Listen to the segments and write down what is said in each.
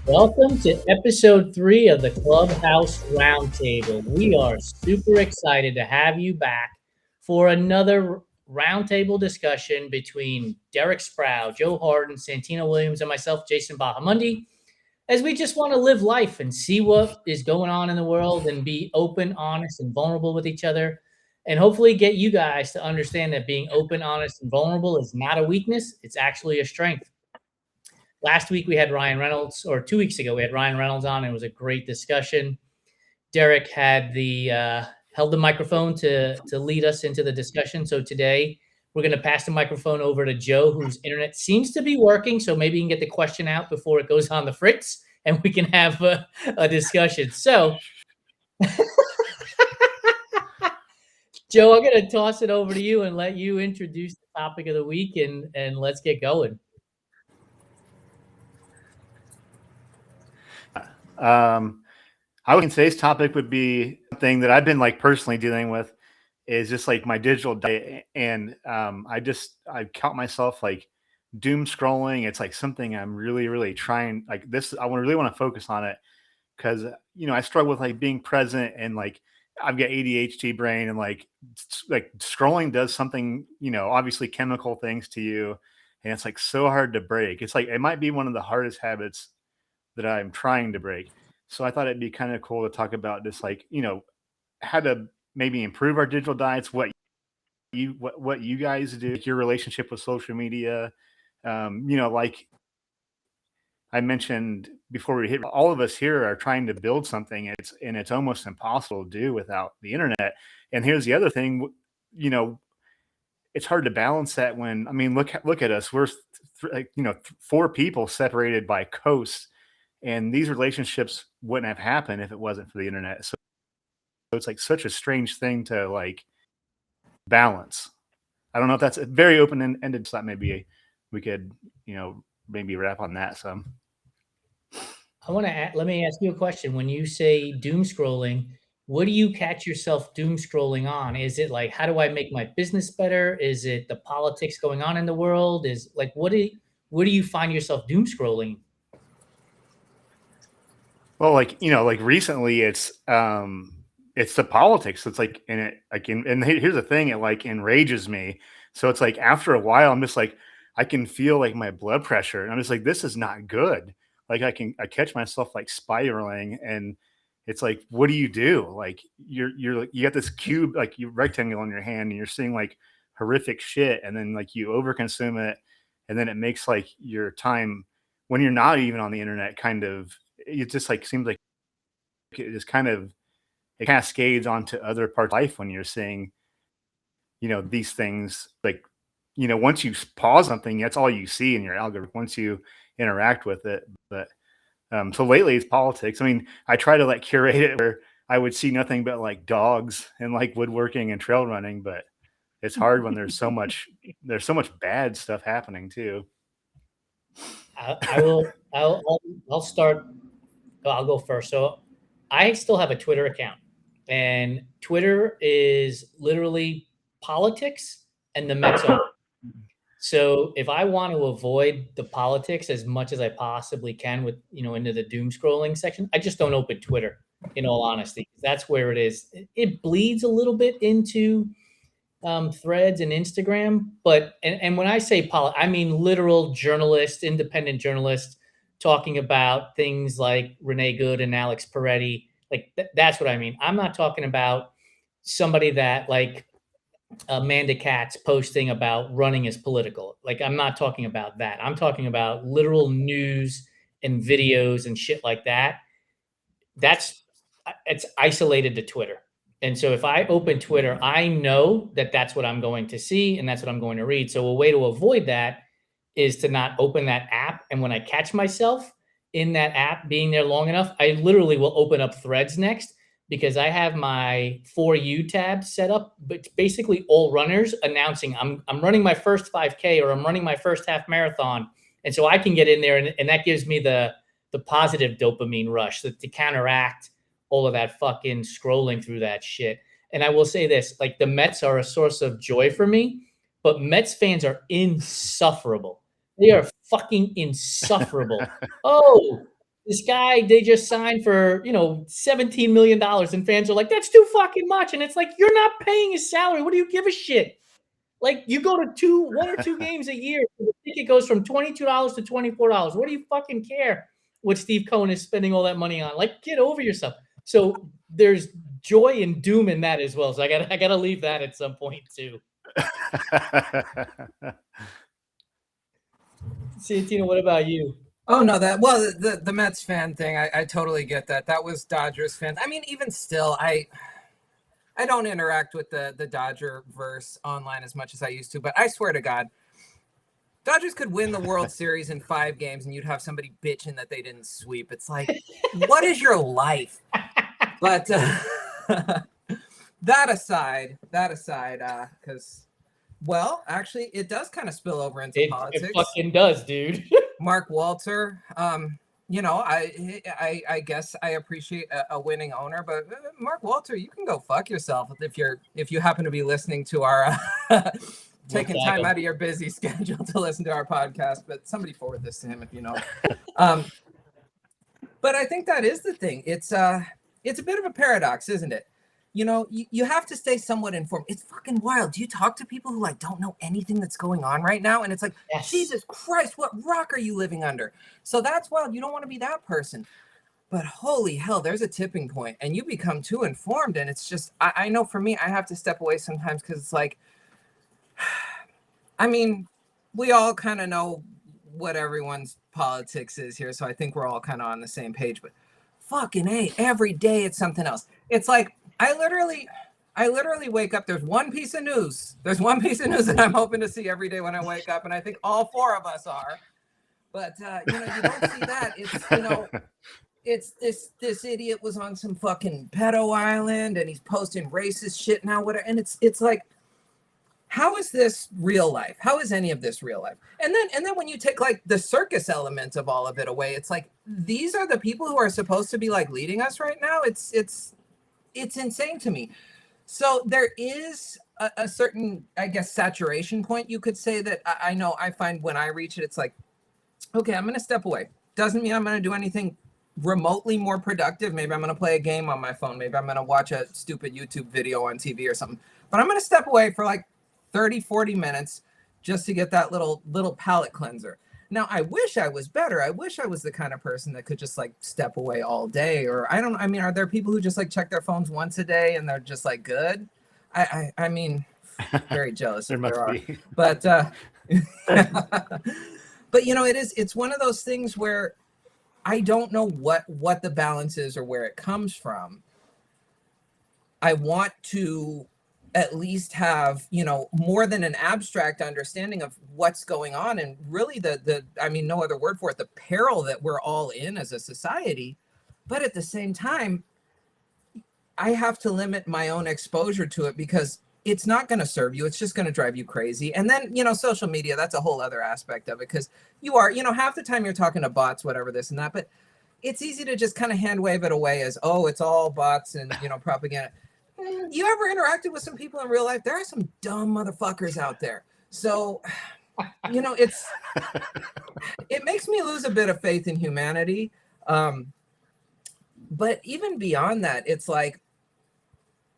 Welcome to episode 3 of the Clubhouse Roundtable. We are super excited to have you back for another roundtable discussion between Derek Sproul, Joe Harden, Santino Williams, and myself, Jason Bahamundi, as we just want to live life and see what is going on in the world and be open, honest, and vulnerable with each other. And hopefully get you guys to understand that being open, honest, and vulnerable is not a weakness. It's actually a strength. Last week we had Ryan Reynolds, or 2 weeks ago we had Ryan Reynolds on. It was a great discussion. Derek had held the microphone to lead us into the discussion. So today we're going to pass the microphone over to Joe, whose internet seems to be working. So maybe you can get the question out before it goes on the fritz, and we can have a discussion. So, Joe, I'm going to toss it over to you and let you introduce the topic of the week, and let's get going. I would today's topic would be something that I've been like personally dealing with is just like my digital diet. And I caught myself like doom scrolling. It's like something I'm really, really trying like this. I really want to focus on it because, I struggle with like being present and like I've got ADHD brain and like scrolling does something, obviously chemical things to you. And it's like so hard to break. It's like, it might be one of the hardest habits that I'm trying to break. So I thought it'd be kind of cool to talk about just like, how to maybe improve our digital diets, what you guys do, like your relationship with social media. Like I mentioned before we hit, all of us here are trying to build something. It's almost impossible to do without the internet. And here's the other thing, it's hard to balance that when, look at us. We're 4 people separated by coasts. And these relationships wouldn't have happened if it wasn't for the internet. So it's like such a strange thing to like balance. I don't know if that's a very open-ended thought. Maybe we could, maybe wrap on that some. Let me ask you a question. When you say doom scrolling, what do you catch yourself doom scrolling on? Is it like, how do I make my business better? Is it the politics going on in the world? Is like, what do you find yourself doom scrolling? Well, like recently it's the politics. It's like, and here's the thing, it like enrages me. So it's like after a while, I'm just like, I can feel like my blood pressure and I'm just like, this is not good. Like I catch myself like spiraling and it's like, what do you do? Like you're like, you got this cube, like you rectangle in your hand and you're seeing like horrific shit. And then like you overconsume it. And then it makes like your time when you're not even on the internet it just like seems like it cascades onto other parts of life when you're seeing, these things like, once you pause something, that's all you see in your algorithm once you interact with it. But so lately it's politics. I try to like curate it where I would see nothing but like dogs and like woodworking and trail running, but it's hard when there's so much bad stuff happening too. I'll start. I'll go first. So I still have a Twitter account, and Twitter is literally politics and the Mets. So if I want to avoid the politics as much as I possibly can with, into the doom scrolling section, I just don't open Twitter, in all honesty. That's where it is. It bleeds a little bit into Threads and Instagram, but and when I say I mean literal journalists, independent journalists talking about things like Renee Good and Alex Peretti. Like that's what I mean. I'm not talking about somebody that like Amanda Katz posting about running is political. Like I'm not talking about that. I'm talking about literal news and videos and shit like that. It's isolated to Twitter. And so if I open Twitter, I know that that's what I'm going to see and that's what I'm going to read. So a way to avoid that is to not open that app. And when I catch myself in that app being there long enough, I literally will open up Threads next because I have my For You tab set up, but basically all runners announcing I'm running my first 5K or I'm running my first half marathon. And so I can get in there and that gives me the positive dopamine rush to counteract all of that fucking scrolling through that shit. And I will say this, like the Mets are a source of joy for me, but Mets fans are insufferable. They are fucking insufferable. Oh, this guy they just signed for, $17 million, and fans are like, that's too fucking much. And it's like, you're not paying his salary. What do you give a shit? Like you go to one or two games a year, the ticket goes from $22 to $24. What do you fucking care what Steve Cohen is spending all that money on? Like, get over yourself. So there's joy and doom in that as well. So I gotta leave that at some point too. Santino, what about you? Oh no, the Mets fan thing, I totally get that. That was Dodgers fans. I mean, even still, I don't interact with the Dodger verse online as much as I used to, but I swear to God, Dodgers could win the World Series in 5 games and you'd have somebody bitching that they didn't sweep. It's like, what is your life? But that aside, because, well, actually, it does kind of spill over into politics. It fucking does, dude. Mark Walter, I guess I appreciate a winning owner, but Mark Walter, you can go fuck yourself if you happen to be listening to our taking time out of your busy schedule to listen to our podcast. But somebody forward this to him if you know. But I think that is the thing. It's a bit of a paradox, isn't it? You have to stay somewhat informed. It's fucking wild. Do you talk to people who like don't know anything that's going on right now? And it's like, yes. Jesus Christ, what rock are you living under? So that's wild. You don't want to be that person. But holy hell, there's a tipping point and you become too informed. And it's just, I know for me, I have to step away sometimes because it's like, I mean, we all kind of know what everyone's politics is here. So I think we're all kind of on the same page. But fucking A, every day it's something else. It's like, I literally wake up. There's one piece of news. There's one piece of news that I'm hoping to see every day when I wake up, and I think all 4 of us are. But you don't see that. It's this idiot was on some fucking pedo island, and he's posting racist shit now. Whatever. And it's like, how is this real life? How is any of this real life? And then when you take like the circus element of all of it away, it's like these are the people who are supposed to be like leading us right now. It's insane to me. So there is a certain, I guess, saturation point. You could say that I know I find when I reach it, it's like, okay, I'm going to step away. Doesn't mean I'm going to do anything remotely more productive. Maybe I'm going to play a game on my phone. Maybe I'm going to watch a stupid YouTube video on TV or something. But I'm going to step away for like 30, 40 minutes just to get that little palate cleanser. Now, I wish I was better. I wish I was the kind of person that could just like step away all day. Or I mean, are there people who just like check their phones once a day and they're just like good? I mean, very jealous. There must be. But, but it's one of those things where I don't know what the balance is or where it comes from. I want to at least have, more than an abstract understanding of what's going on. And really I mean, no other word for it, the peril that we're all in as a society. But at the same time, I have to limit my own exposure to it because it's not going to serve you. It's just going to drive you crazy. And then, social media, that's a whole other aspect of it because you are, half the time you're talking to bots, whatever, this and that, but it's easy to just kind of hand wave it away as, oh, it's all bots and, propaganda. You ever interacted with some people in real life? There are some dumb motherfuckers out there. So, it makes me lose a bit of faith in humanity. But even beyond that, it's like,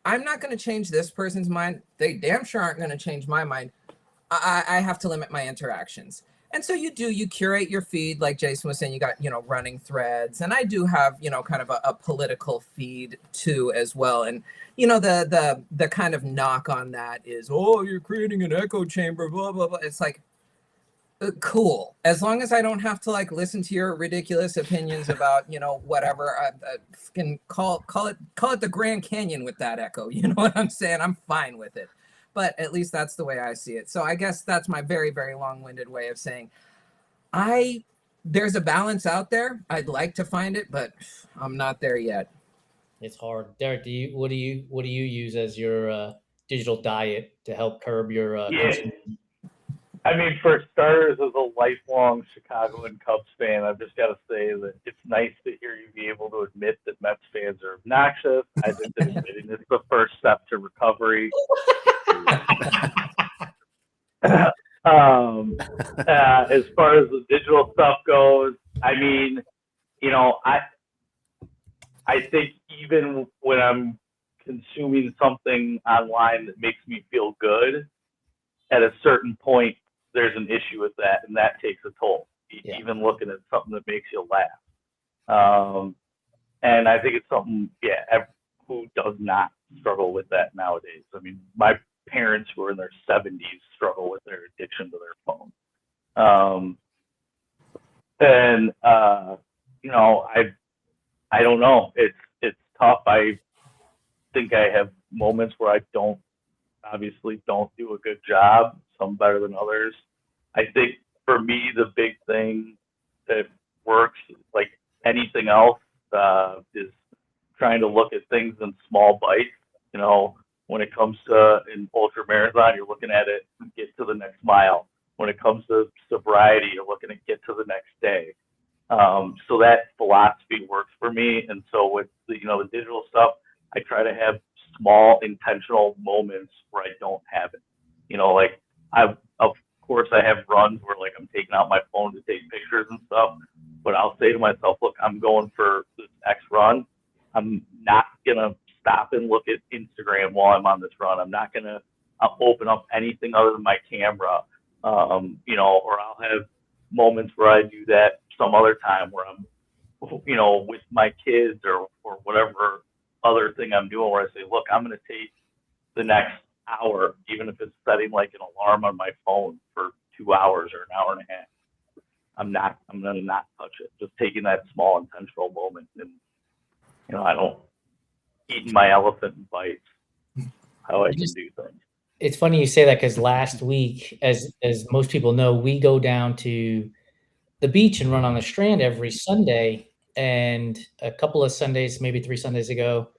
I'm not going to change this person's mind. They damn sure aren't going to change my mind. I have to limit my interactions. And so you curate your feed, like Jason was saying, you got, running threads. And I do have, kind of a political feed too, as well. And, the kind of knock on that is, oh, you're creating an echo chamber, blah, blah, blah. It's like, cool. As long as I don't have to like listen to your ridiculous opinions about, whatever, can call it the Grand Canyon with that echo. You know what I'm saying? I'm fine with it. But at least that's the way I see it. So I guess that's my very, very long-winded way of saying there's a balance out there. I'd like to find it, but I'm not there yet. It's hard. Derek, what do you use as your digital diet to help curb your consumption? I mean, for starters, as a lifelong Chicago and Cubs fan, I've just got to say that it's nice to hear you be able to admit that Mets fans are obnoxious. I think that admitting it's the first step to recovery. As far as the digital stuff goes, I mean, you know, I think even when I'm consuming something online that makes me feel good, at a certain point, there's an issue with that, and that takes a toll. Yeah. Even looking at something that makes you laugh. And I think it's something, who does not struggle with that nowadays? I mean, my parents who are in their 70s struggle with their addiction to their phone. You know, I don't know. It's tough. I think I have moments where I obviously don't do a good job, some better than others. I think for me, the big thing that works, like anything else, is trying to look at things in small bites. You know, when it comes to an ultra marathon, you're looking at it and get to the next mile. When it comes to sobriety, you're looking at get to the next day. So that philosophy works for me. And so with the digital stuff, I try to have small intentional moments where I don't have it. You know, like of course I have runs where like I'm taking out my phone to take pictures and stuff, but I'll say to myself, look, I'm going for this X run. I'm not gonna stop and look at Instagram while I'm on this run. I'm not gonna open up anything other than my camera. You know, or I'll have moments where I do that some other time where I'm, you know, with my kids or whatever other thing I'm doing where I say, look, I'm going to take the next hour, even if it's setting like an alarm on my phone for 2 hours or an hour and a half. I'm going to not touch it. Just taking that small intentional moment. And, you know, I don't eating my elephant in bites, how I can do things. It's funny you say that because last week, as most people know, we go down to the beach and run on the Strand every Sunday. And a couple of Sundays, maybe 3 Sundays ago,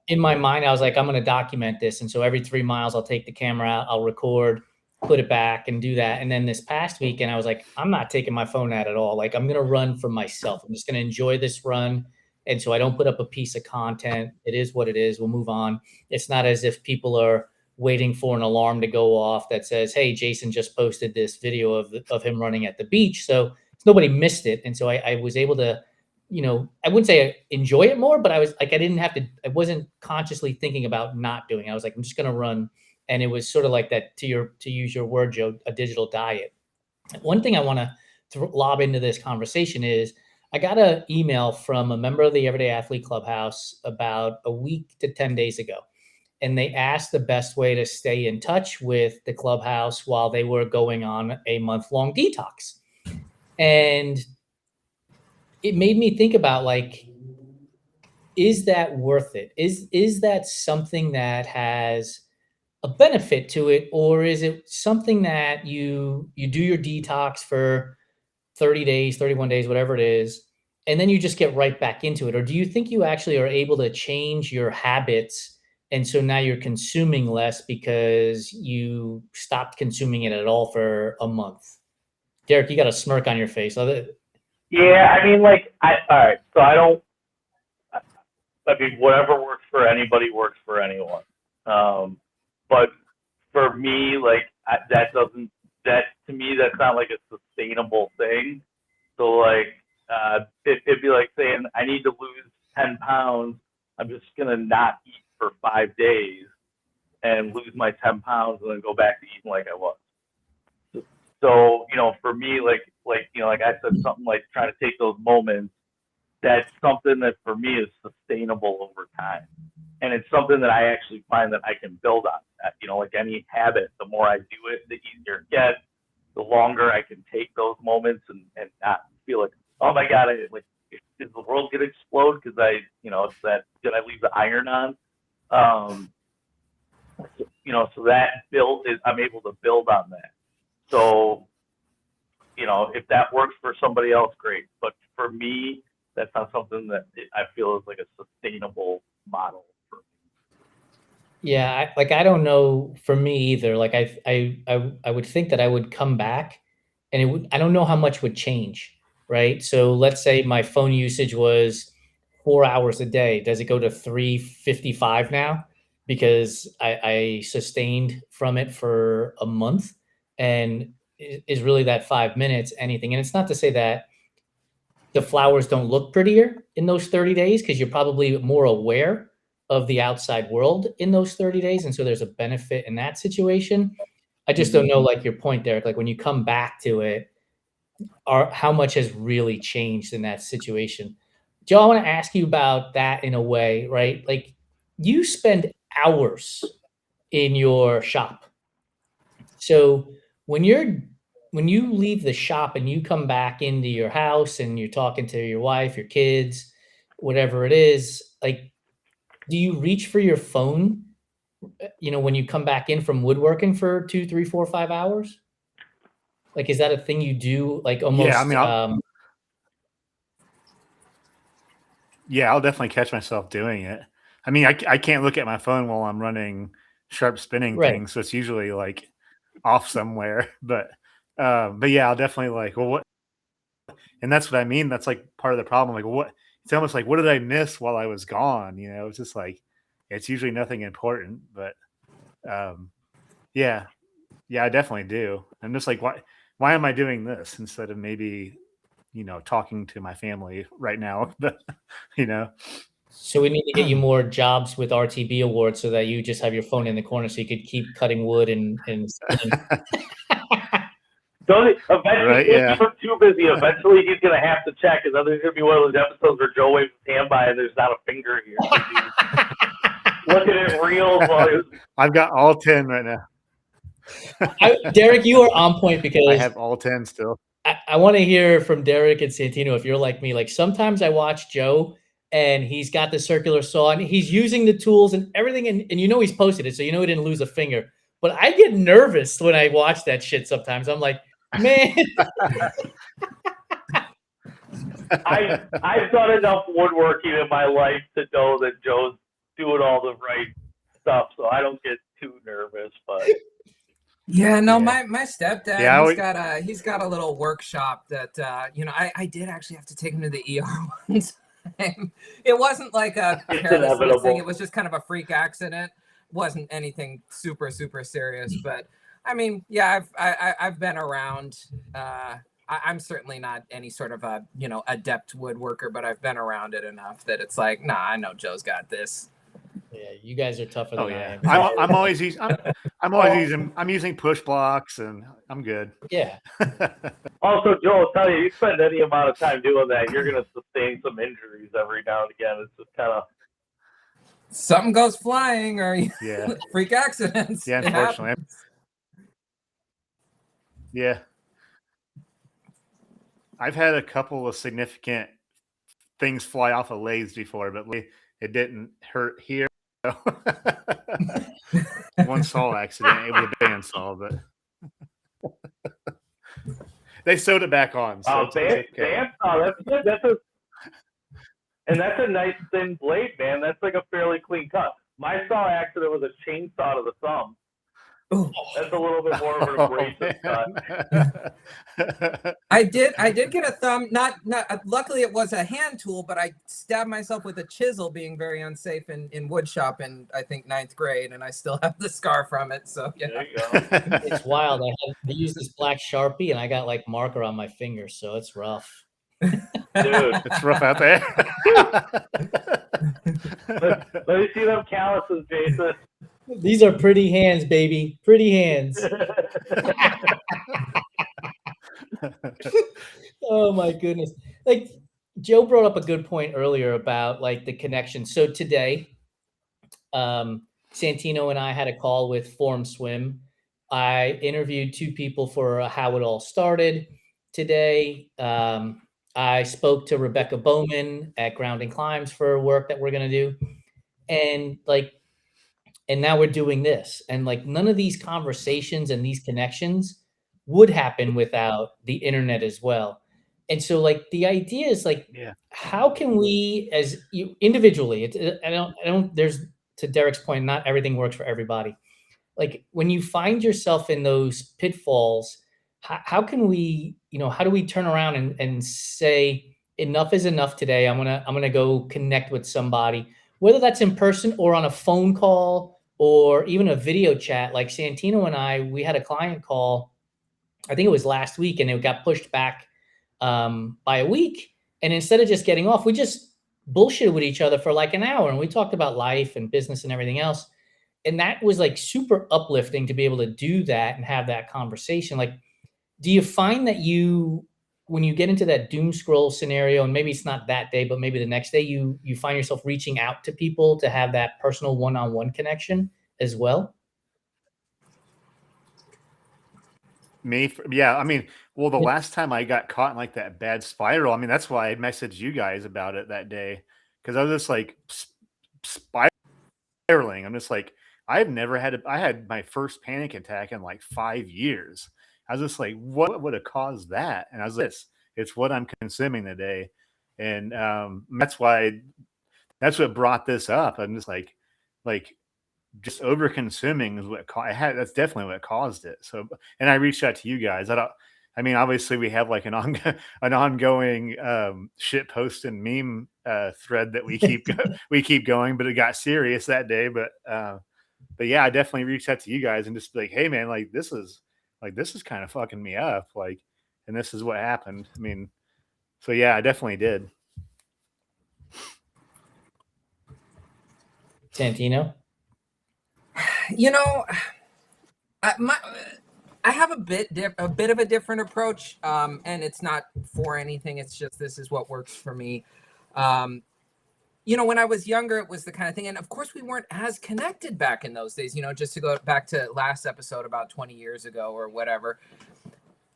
in my mind, I was like, I'm going to document this. And so every 3 miles, I'll take the camera out, I'll record, put it back and do that. And then this past weekend, I was like, I'm not taking my phone out at all. Like, I'm going to run for myself. I'm just going to enjoy this run. And so I don't put up a piece of content. It is what it is. We'll move on. It's not as if people are waiting for an alarm to go off that says, hey, Jason just posted this video of him running at the beach. So nobody missed it. And so I was able to, you know, I wouldn't say I enjoy it more, but I was like, I wasn't consciously thinking about not doing it. I was like, I'm just going to run. And it was sort of like that, to use your word, Joe, a digital diet. One thing I want to lob into this conversation is I got an email from a member of the Everyday Athlete Clubhouse about a week to 10 days ago. And they asked the best way to stay in touch with the Clubhouse while they were going on a month-long detox. And it made me think about, like, is that worth it? Is that something that has a benefit to it, or is it something that you do your detox for 30 days, 31 days, whatever it is, and then you just get right back into it? Or do you think you actually are able to change your habits, and so now you're consuming less because you stopped consuming it at all for a month? Derek, you got a smirk on your face. Yeah, I mean, like, all right, so I mean, whatever works for anybody works for anyone. But for me, like, that to me, that's not like a sustainable thing. So, like, it'd be like saying, I need to lose 10 pounds. I'm just going to not eat for 5 days and lose my 10 pounds and then go back to eating like I was. So, you know, for me, like, you know, like I said, something like trying to take those moments, that's something that for me is sustainable over time. And it's something that I actually find that I can build on. You know, like any habit, the more I do it, the easier it gets, the longer I can take those moments and not feel like, oh my God, is the world gonna explode because you know, it's that, did I leave the iron on? You know, so that I'm able to build on that. So, you know, if that works for somebody else, great. But for me, that's not something that I feel is like a sustainable model for me. Yeah, I don't know for me either. Like I would think that I would come back and I don't know how much would change, right? So let's say my phone usage was 4 hours a day. Does it go to 355 now? Because I sustained from it for a month, and is really that 5 minutes anything? And it's not to say that the flowers don't look prettier in those 30 days because you're probably more aware of the outside world in those 30 days. And so there's a benefit in that situation. I just don't know, like your point, Derek, like when you come back to it, how much has really changed in that situation. Joe, I want to ask you about that in a way, right? Like you spend hours in your shop. So when you leave the shop and you come back into your house and you're talking to your wife, your kids, whatever it is, like, do you reach for your phone, when you come back in from woodworking for 2, 3, 4, 5 hours? Like, is that a thing you do, like, Yeah, I almost, mean, I'll definitely catch myself doing it. I mean, I can't look at my phone while I'm running sharp spinning right. things, so it's usually like off somewhere. But yeah, I'll definitely like, well, what? And that's what I mean. That's like part of the problem. Like, what? It's almost like, what did I miss while I was gone? It's just like, it's usually nothing important. But um, yeah, I definitely do. I'm just like, why am I doing this instead of maybe talking to my family right now? But you know. So we need to get you more jobs with RTB awards so that you just have your phone in the corner so you could keep cutting wood and spinning. Don't eventually, Right, if yeah. you're too busy, eventually he's gonna have to check, because there's gonna be one of those episodes where Joe waves his hand by and there's not a finger here. Looking at reels while he was. I've got all 10 right now. Derek, you are on point I because have all 10 still. I want to hear from Derek and Santino if you're like me. Like sometimes I watch Joe and he's got the circular saw and he's using the tools and everything, and he's posted it, so he didn't lose a finger. But I get nervous when I watch that shit sometimes. I'm like, man. I've done enough woodworking in my life to know that Joe's doing all the right stuff, so I don't get too nervous. But yeah, no, Yeah. my stepdad, Yeah, he's got a little workshop that I did actually have to take him to the ER one time. It wasn't like a careless thing. It was just kind of a freak accident. Wasn't anything super serious, but I mean, yeah, I've been around. I'm certainly not any sort of a adept woodworker, but I've been around it enough that it's like, nah, I know Joe's got this. Yeah, you guys are tougher than I am. I'm always using. I'm using push blocks, and I'm good. Yeah. Also, Joe, I'll tell you spend any amount of time doing that, you're gonna sustain some injuries every now and again. It's just kind of something goes flying or freak accidents. Yeah, unfortunately. Yeah. I've had a couple of significant things fly off of lathes before, but it didn't hurt here. One saw accident. It was a bandsaw, but they sewed it back on. So bandsaw, that's a nice thin blade, man. That's like a fairly clean cut. My saw accident was a chainsaw to the thumb. Ooh. That's a little bit more of an abrasive cut. I did get a thumb. Not. Luckily, it was a hand tool, but I stabbed myself with a chisel, being very unsafe in wood shop in I think 9th grade, and I still have the scar from it. So yeah, there you go. It's wild. I used this black Sharpie, and I got like marker on my finger, so it's rough. Dude, it's rough out there. Let me see them calluses, Jason. These are pretty hands, baby. Pretty hands. Oh my goodness. Like Joe brought up a good point earlier about like the connection. So today, Santino and I had a call with Form Swim. I interviewed 2 people for how it all started. Today, I spoke to Rebecca Bowman at Grounding Climbs for work that we're going to do. And now we're doing this. And like none of these conversations and these connections would happen without the internet as well. And so like the idea is like, how can we as you individually, there's to Derek's point, not everything works for everybody. Like when you find yourself in those pitfalls, how can we, how do we turn around and say enough is enough today? I'm gonna go connect with somebody, whether that's in person or on a phone call or even a video chat. Like Santino and I, we had a client call, I think it was last week, and it got pushed back by a week. And instead of just getting off, we just bullshitted with each other for like an hour, and we talked about life and business and everything else. And that was like super uplifting to be able to do that and have that conversation. Like, do you find that when you get into that doom scroll scenario, and maybe it's not that day, but maybe the next day, you find yourself reaching out to people to have that personal one-on-one connection as well? Yeah. I mean, well, the last time I got caught in like that bad spiral, I mean, that's why I messaged you guys about it that day, because I was just like spiraling. I'm just like, I had my first panic attack in like 5 years. I was just like, what would have caused that? And I was like, it's what I'm consuming today. And that's what brought this up. I'm just like just over consuming is what that's definitely what caused it. So, and I reached out to you guys. I mean, obviously we have like an ongoing shit post and meme thread that we keep going, but it got serious that day. But yeah, I definitely reached out to you guys and just be like, hey man, like this is kind of fucking me up. Like, and this is what happened. I mean, so yeah, I definitely did. Santino? I have a bit of a different approach, and it's not for anything. It's just this is what works for me. When I was younger, it was the kind of thing, and of course we weren't as connected back in those days. Just to go back to last episode about 20 years ago or whatever.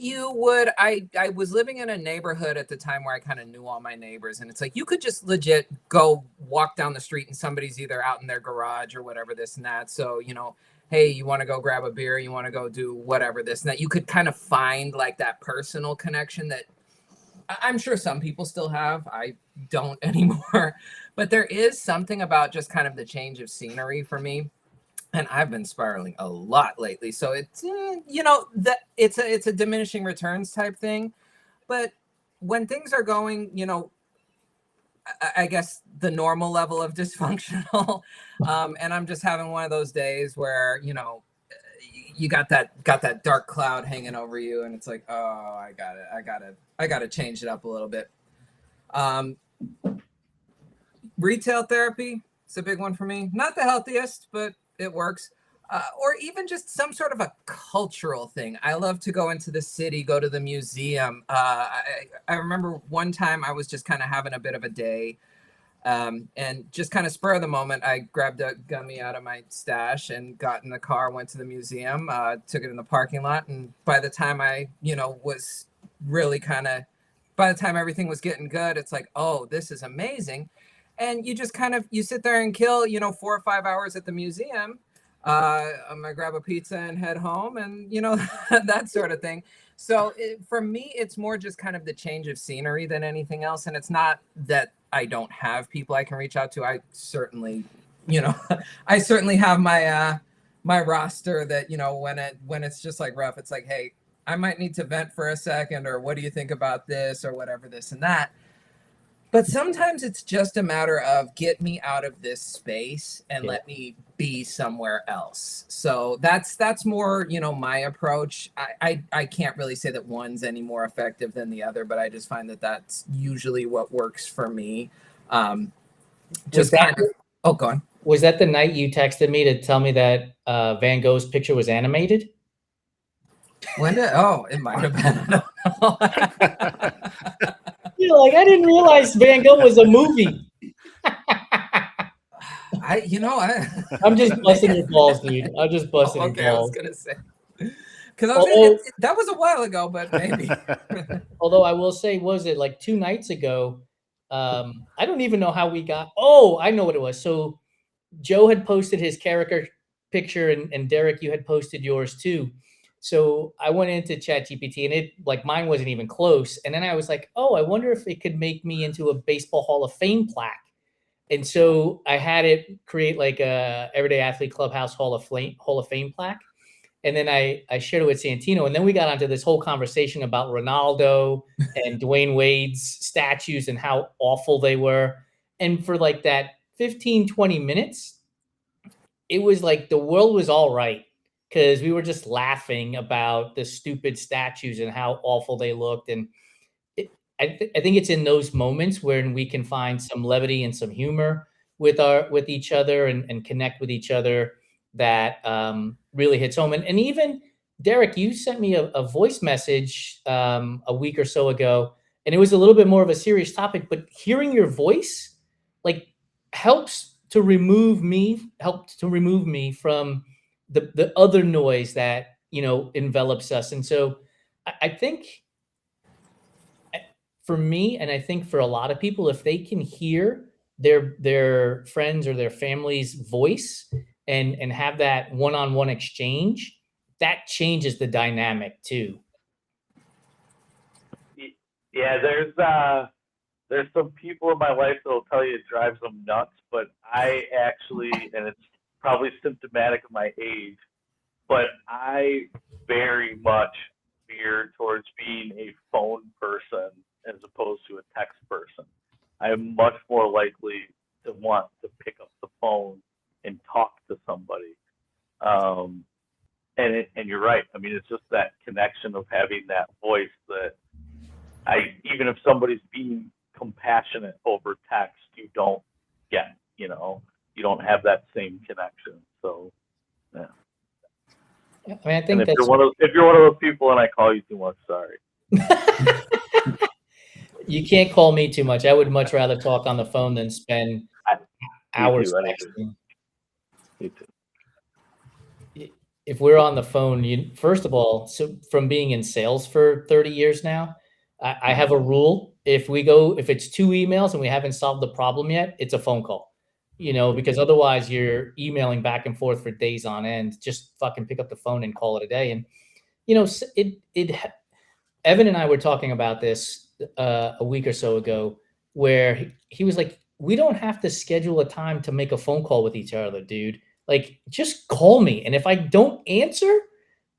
I was living in a neighborhood at the time where I kind of knew all my neighbors, and it's like you could just legit go walk down the street and somebody's either out in their garage or whatever, this and that. So, hey, you want to go grab a beer? You want to go do whatever, this and that. You could kind of find like that personal connection that I'm sure some people still have. I don't anymore, but there is something about just kind of the change of scenery for me. And I've been spiraling a lot lately. So it's, that it's a diminishing returns type thing. But when things are going, I guess the normal level of dysfunctional, and I'm just having one of those days where, you got that dark cloud hanging over you, and it's like, oh, I gotta change it up a little bit. Retail therapy, it's a big one for me. Not the healthiest, but it works. Or even just some sort of a cultural thing. I love to go into the city, go to the museum. I remember one time I was just kind of having a bit of a day, and just kind of spur of the moment, I grabbed a gummy out of my stash and got in the car, went to the museum, took it in the parking lot. And by the time I, was really by the time everything was getting good, it's like, oh, this is amazing. And you just you sit there and kill, 4 or 5 hours at the museum. I'm gonna grab a pizza and head home, and that sort of thing. So for me, it's more just kind of the change of scenery than anything else. And it's not that I don't have people I can reach out to. I certainly, I certainly have my my roster that, when it's just like rough, it's like, hey, I might need to vent for a second, or what do you think about this, or whatever, this and that. But sometimes it's just a matter of get me out of this space and let me be somewhere else. So that's more, my approach. I can't really say that one's any more effective than the other, but I just find that that's usually what works for me. Oh, go on. Was that the night you texted me to tell me that Van Gogh's picture was animated? It might have been. I don't know. Like, I didn't realize Van Gogh was a movie. I'm just busting your balls, dude. I'm just busting your balls. I was gonna say, because that was a while ago, but maybe. Although I will say, was it like 2 nights ago? I don't even know how we got. Oh, I know what it was. So Joe had posted his character picture, and Derek, you had posted yours too. So I went into ChatGPT, and it, like, mine wasn't even close. And then I was like, oh, I wonder if it could make me into a Baseball Hall of Fame plaque. And so I had it create like a Everyday Athlete Clubhouse Hall of Fame plaque. And then I shared it with Santino. And then we got onto this whole conversation about Ronaldo and Dwayne Wade's statues and how awful they were. And for like that 15, 20 minutes, it was like the world was all right because we were just laughing about the stupid statues and how awful they looked. And I think it's in those moments when we can find some levity and some humor with each other and connect with each other that really hits home. And even Derek, you sent me a voice message a week or so ago, and it was a little bit more of a serious topic. But hearing your voice, like, helped to remove me from the other noise that envelops us. And so I think for me, and I think for a lot of people, if they can hear their friends or their family's voice and have that one-on-one exchange, that changes the dynamic too. Yeah, there's some people in my life that will tell you it drives them nuts, but I actually, and it's probably symptomatic of my age, but I very much veer towards being a phone person as opposed to a text person. I am much more likely to want to pick up the phone and talk to somebody. And you're right. I mean, it's just that connection of having that voice that even if somebody's being compassionate over text, you don't get, you don't have that same connection. So, yeah. I mean, I think if you're one of those people and I call you too much, sorry. You can't call me too much. I would much rather talk on the phone than spend hours texting. Me too. If we're on the phone, first of all, so from being in sales for 30 years now, I have a rule. If it's 2 emails and we haven't solved the problem yet, it's a phone call. Because otherwise you're emailing back and forth for days on end. Just fucking pick up the phone and call it a day. And Evan and I were talking about this a week or so ago, where he was like, "We don't have to schedule a time to make a phone call with each other, dude. Like, just call me. And if I don't answer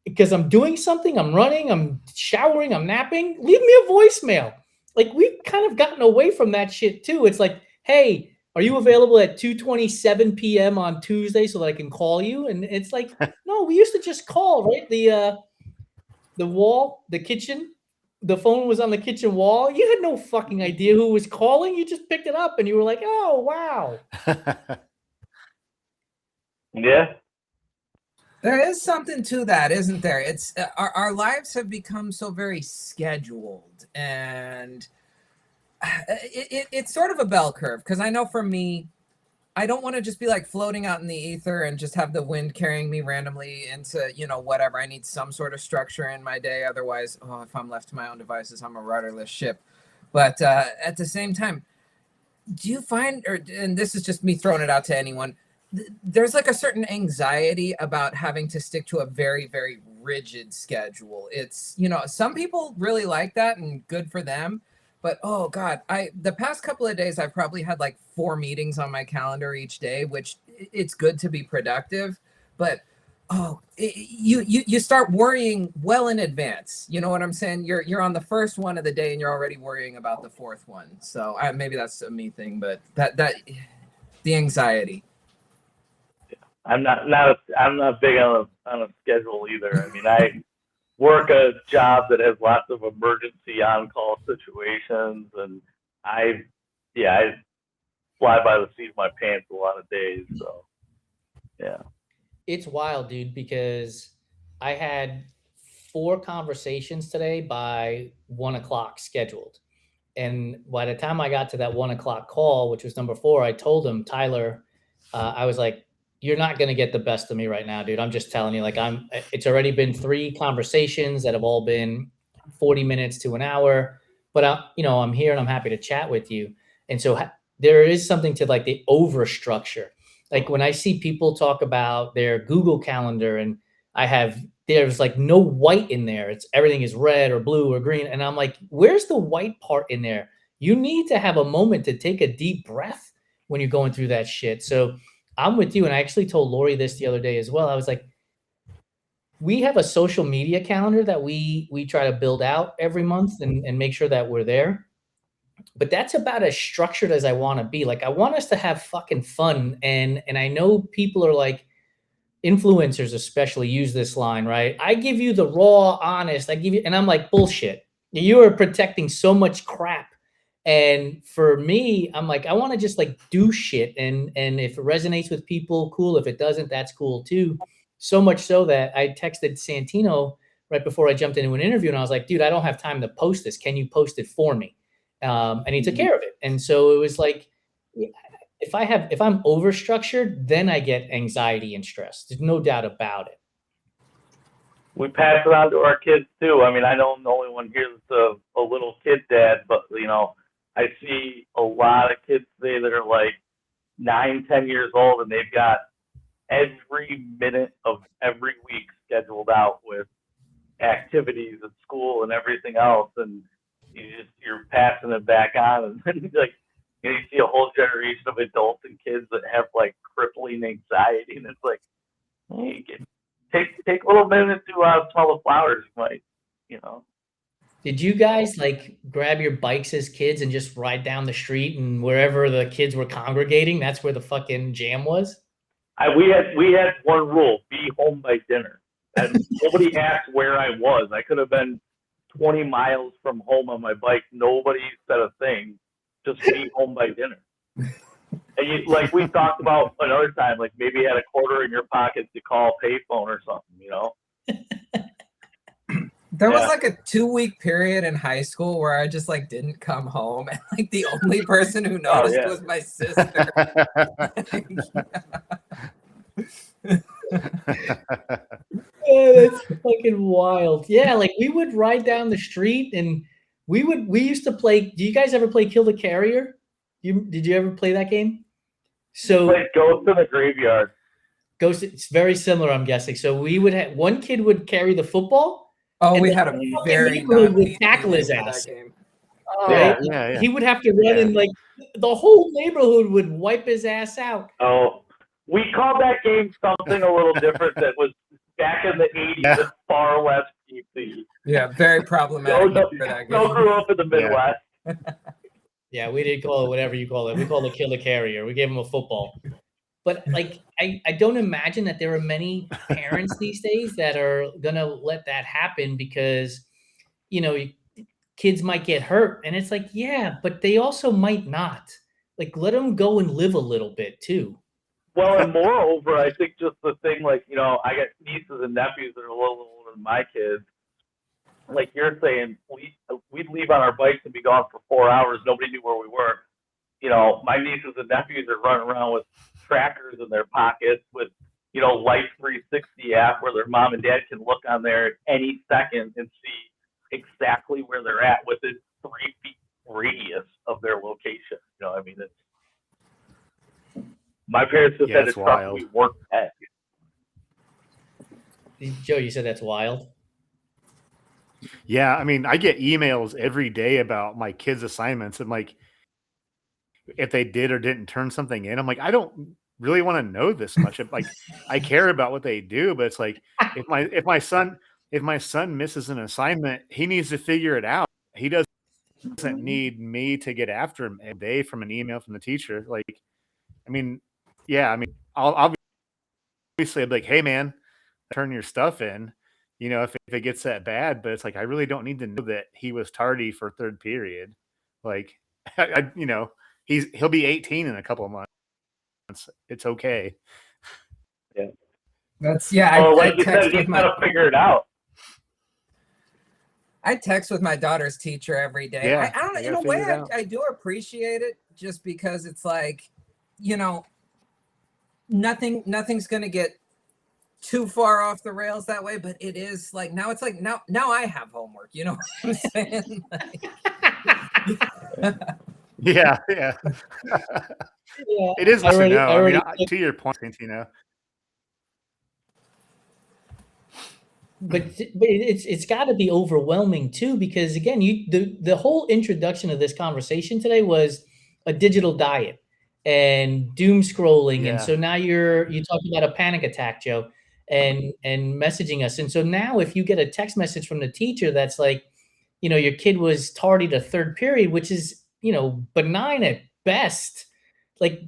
because I'm doing something, I'm running, I'm showering, I'm napping, leave me a voicemail." Like, we've kind of gotten away from that shit too. It's like, "Hey, are you available at 2:27 p.m. on Tuesday so that I can call you?" And it's like, no, we used to just call, right? The wall, the kitchen, the phone was on the kitchen wall. You had no fucking idea who was calling. You just picked it up and you were like, "Oh, wow." Yeah. There is something to that, isn't there? It's our lives have become so very scheduled, and it's sort of a bell curve. Because I know for me, I don't want to just be like floating out in the ether and just have the wind carrying me randomly into whatever. I need some sort of structure in my day. Otherwise, if I'm left to my own devices, I'm a rudderless ship. But at the same time, do you find, and this is just me throwing it out to anyone, there's like a certain anxiety about having to stick to a very, very rigid schedule. It's, some people really like that and good for them. But oh God, the past couple of days, I've probably had like 4 meetings on my calendar each day, which it's good to be productive. But you start worrying well in advance. You know what I'm saying? You're on the first one of the day and you're already worrying about the 4th one. So maybe that's a me thing, but that the anxiety. I'm not big on a schedule either. I mean, I work a job that has lots of emergency on-call situations, and I fly by the seat of my pants a lot of days. So, yeah. It's wild, dude, because I had 4 conversations today by 1:00 scheduled. And by the time I got to that 1:00 call, which was number 4, I told him, "Tyler," I was like, "You're not going to get the best of me right now, dude. I'm just telling you, like, it's already been 3 conversations that have all been 40 minutes to an hour, but I'm here and I'm happy to chat with you." And so there is something to like the overstructure. Like when I see people talk about their Google Calendar and there's like no white in there. Everything is red or blue or green. And I'm like, where's the white part in there? You need to have a moment to take a deep breath when you're going through that shit. So I'm with you. And I actually told Lori this the other day as well. I was like, we have a social media calendar that we try to build out every month and make sure that we're there. But that's about as structured as I want to be. Like, I want us to have fucking fun. And I know people are like, influencers especially use this line, right? I give you the raw, honest, I give you, and I'm like, bullshit. You are protecting so much crap. And for me, I'm like, I want to just like do shit. And if it resonates with people, cool. If it doesn't, that's cool too. So much so that I texted Santino right before I jumped into an interview and I was like, dude, I don't have time to post this. Can you post it for me? And he took care of it. And so it was like, if I'm overstructured, then I get anxiety and stress. There's no doubt about it. We pass it on to our kids too. I mean, I know I'm the only one here that's a little kid dad, but you know, I see a lot of kids today that are like 9, 10 years old, and they've got every minute of every week scheduled out with activities at school and everything else, and you're passing it back on, and then like you see a whole generation of adults and kids that have like crippling anxiety, and it's like, hey, take a little minute to smell the flowers, you might, you know. Did you guys like grab your bikes as kids and just ride down the street and wherever the kids were congregating, that's where the fucking jam was? We had one rule: be home by dinner. And nobody asked where I was. I could have been 20 miles from home on my bike. Nobody said a thing. Just be home by dinner. And you, like we talked about another time, like maybe you had a quarter in your pocket to call payphone or something, you know? There was like a 2-week period in high school where I just like didn't come home, and like the only person who noticed was my sister. Oh, that's fucking wild. Yeah, like we would ride down the street and we used to play. Do you guys ever play Kill the Carrier? Did you ever play that game? So Ghost in the Graveyard. Ghost, it's very similar, I'm guessing. So we would have one kid would carry the football. Oh, we had a very would tackle his ass. Oh, yeah. He would have to run and like the whole neighborhood would wipe his ass out. Oh, we called that game something a little different that was back in the 80s in far west DC. Yeah, very problematic for that game. Joe grew up in the Midwest. Yeah, we didn't call it whatever you call it. We called it Kill the Carrier. We gave him a football. But like, I don't imagine that there are many parents these days that are gonna let that happen because, you know, kids might get hurt, and it's like, yeah, but they also might not. Like, let them go and live a little bit too. Well, and moreover, I think just the thing, like, you know, I got nieces and nephews that are a little older than my kids. Like you're saying, we'd leave on our bikes and be gone for 4 hours. Nobody knew where we were. You know, my nieces and nephews are running around with trackers in their pockets with, you know, Life 360 app where their mom and dad can look on there any second and see exactly where they're at within 3 feet radius of their location. You know, I mean, it's, my parents just said it's stuff we worked at. Joe, you said that's wild. Yeah, I mean, I get emails every day about my kids' assignments and like if they did or didn't turn something in. I'm like, I don't really want to know this much. Like, I care about what they do, but it's like if my son misses an assignment, he needs to figure it out. He doesn't need me to get after him a day from an email from the teacher. Like, I mean, yeah, I mean, I'll obviously be like, hey man, turn your stuff in. You know, if it gets that bad, but it's like, I really don't need to know that he was tardy for third period. Like, you know, he'll be 18 in a couple of months. It's okay. Yeah. That's, yeah. Well, like you said, you gotta figure it out. I text with my daughter's teacher every day. Yeah, I don't know, in a way, I do appreciate it just because it's like, you know, nothing's going to get too far off the rails that way, but it is like now it's like now I have homework, you know what I'm saying? Like, yeah. It is nice to know. I mean, to your point, Santino. But it's got to be overwhelming too, because again, the whole introduction of this conversation today was a digital diet. and doom scrolling. And Yeah. so now you talked about a panic attack, Joe, and messaging us. And so now if you get a text message from the teacher that's like, your kid was tardy to third period, which is, benign at best, like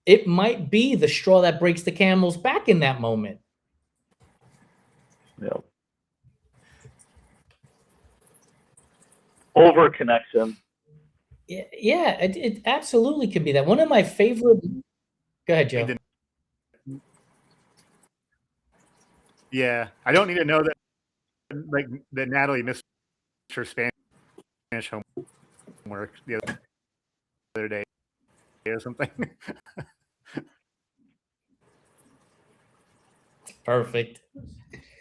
it might be the straw that breaks the camel's back in that moment. Yeah. Over connection. Yeah, it absolutely could be that. One of my favorite. Go ahead, Joe. Yeah, I don't need to know that, like, that Natalie missed her Spanish homework the other day or something. Perfect.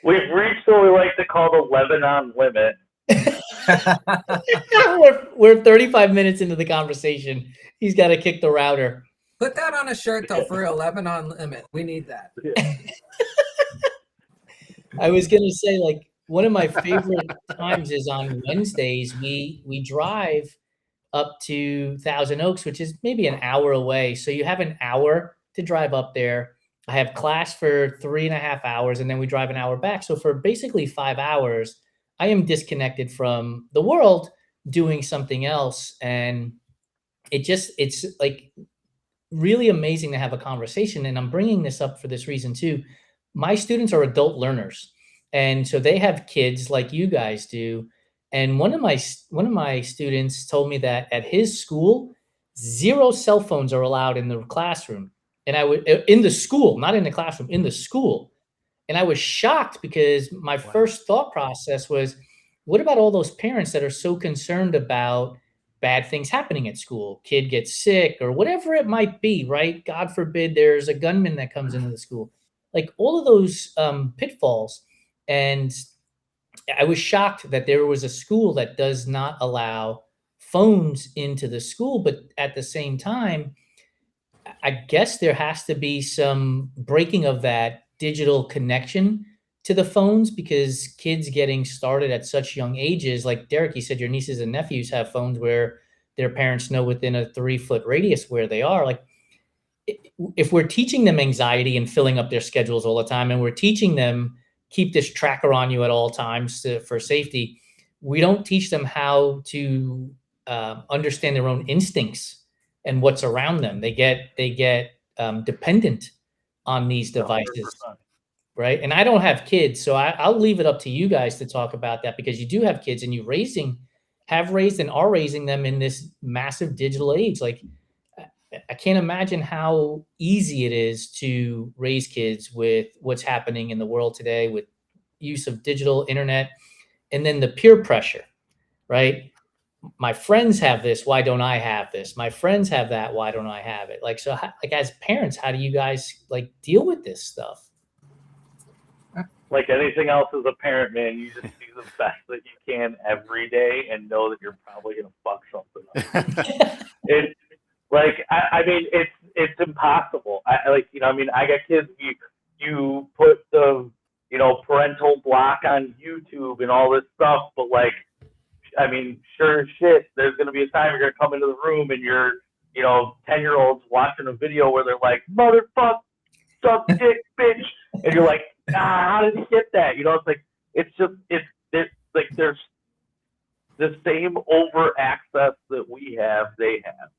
We've reached what we like to call the Lebanon limit. we're 35 minutes into the conversation. He's got to kick the router. Put that on a shirt though for a Lebanon limit. We need that. Yeah. I was gonna say, like, one of my favorite times is on Wednesdays. We drive up to Thousand Oaks, which is maybe an hour away. So you have an hour to drive up there. I have class for 3.5 hours, and then we drive an hour back. So for basically 5 hours, I am disconnected from the world doing something else. And it's like really amazing to have a conversation. And I'm bringing this up for this reason too. My students are adult learners. And so they have kids like you guys do. And one of my students told me that at his school, 0 cell phones are allowed in the classroom. And I would in the school, not in the classroom, in the school. And I was shocked because my first thought process was, what about all those parents that are so concerned about bad things happening at school? Kid gets sick or whatever it might be, right? God forbid there's a gunman that comes into the school. Like all of those pitfalls. And I was shocked that there was a school that does not allow phones into the school, but at the same time, I guess there has to be some breaking of that digital connection to the phones because kids getting started at such young ages, like Derek, you said your nieces and nephews have phones where their parents know within a 3-foot radius where they are. Like, if we're teaching them anxiety and filling up their schedules all the time, and we're teaching them keep this tracker on you at all times for safety, we don't teach them how to understand their own instincts and what's around them. They get dependent on these devices, 100%. right? And I don't have kids, so I'll leave it up to you guys to talk about that because you do have kids and have raised and are raising them in this massive digital age. Like, I can't imagine how easy it is to raise kids with what's happening in the world today with use of digital internet and then the peer pressure, right? My friends have this, why don't I have this? My friends have that, why don't I have it? Like, so like as parents, how do you guys like deal with this stuff? Like anything else as a parent, man, you just do the best that you can every day and know that you're probably going to fuck something up. It's like, I mean, it's impossible. I got kids, you put the, parental block on YouTube and all this stuff, but like, I mean, sure as shit, there's going to be a time you're going to come into the room and your 10-year-old's watching a video where they're like, motherfucker, suck dick, bitch. And you're like, how did he get that? It's like, it's like there's the same over access that we have, they have.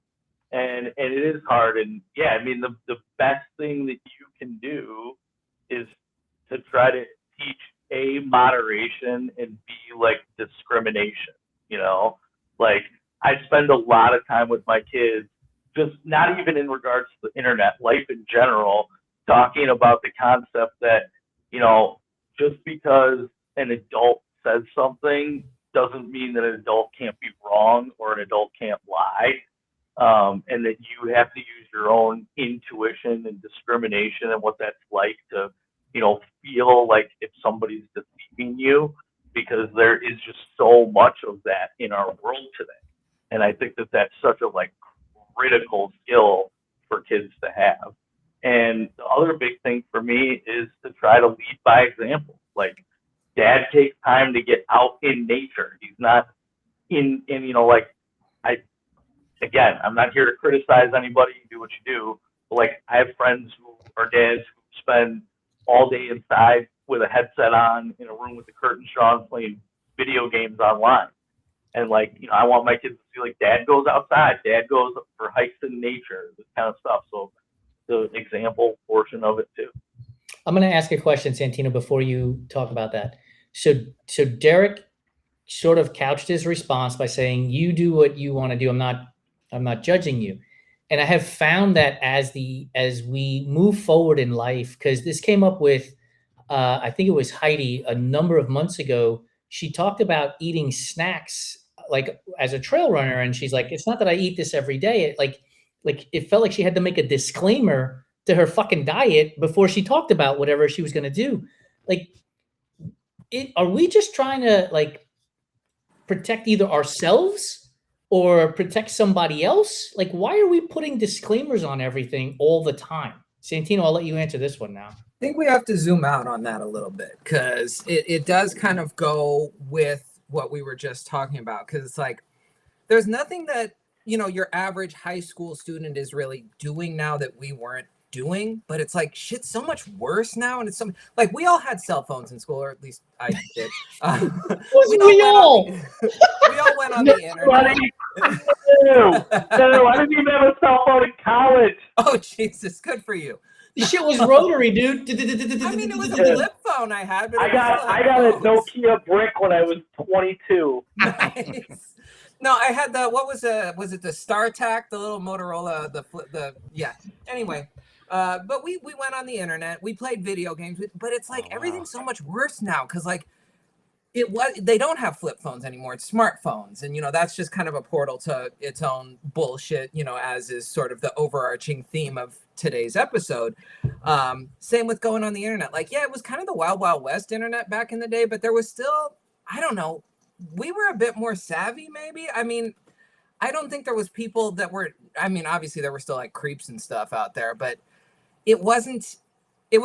And it is hard. And yeah, I mean, the best thing that you can do is to try to teach moderation and B, like discrimination, like I spend a lot of time with my kids, just not even in regards to the internet, life in general, talking about the concept that, just because an adult says something doesn't mean that an adult can't be wrong or an adult can't lie. And that you have to use your own intuition and discrimination and what that's like to, feel like if somebody's deceiving you, because there is just so much of that in our world today. And I think that that's such a critical skill for kids to have. And the other big thing for me is to try to lead by example. Like, dad takes time to get out in nature. He's not in again, I'm not here to criticize anybody. Do what you do. But like, I have friends who are dads who spend all day inside with a headset on in a room with the curtains drawn, playing video games online. And like, I want my kids to see like dad goes outside, dad goes for hikes in nature, this kind of stuff. So the example portion of it too. I'm going to ask a question, Santino, before you talk about that. So Derek sort of couched his response by saying, "You do what you want to do. I'm not judging you." And I have found that as we move forward in life, because this came up with, I think it was Heidi a number of months ago. She talked about eating snacks like as a trail runner, and she's like, "It's not that I eat this every day." Like it felt like she had to make a disclaimer to her fucking diet before she talked about whatever she was going to do. Like, are we just trying to like protect either ourselves or protect somebody else? Like, why are we putting disclaimers on everything all the time? Santino, I'll let you answer this one now. I think we have to zoom out on that a little bit, because it does kind of go with what we were just talking about. Because it's like, there's nothing that, your average high school student is really doing now that we weren't doing, but it's like, shit's so much worse now. And it's like, we all had cell phones in school, or at least I did. We all went on the internet. No, I didn't even have a cell phone in college. Oh, Jesus, good for you. The shit was rotary, dude. I mean, it was a flip phone I had, but I got a Nokia brick when I was 22. Nice. No, I had was it the StarTAC, the little Motorola, yeah. Anyway, but we went on the internet, we played video games, but it's like everything's so much worse now, because like they don't have flip phones anymore. It's smartphones, and that's just kind of a portal to its own bullshit, as is sort of the overarching theme of today's episode. Same with going on the internet. Like, yeah, it was kind of the Wild Wild West internet back in the day, but there was still, I don't know, we were a bit more savvy, maybe. I mean, I don't think there was people that were, I mean, obviously there were still like creeps and stuff out there, but it was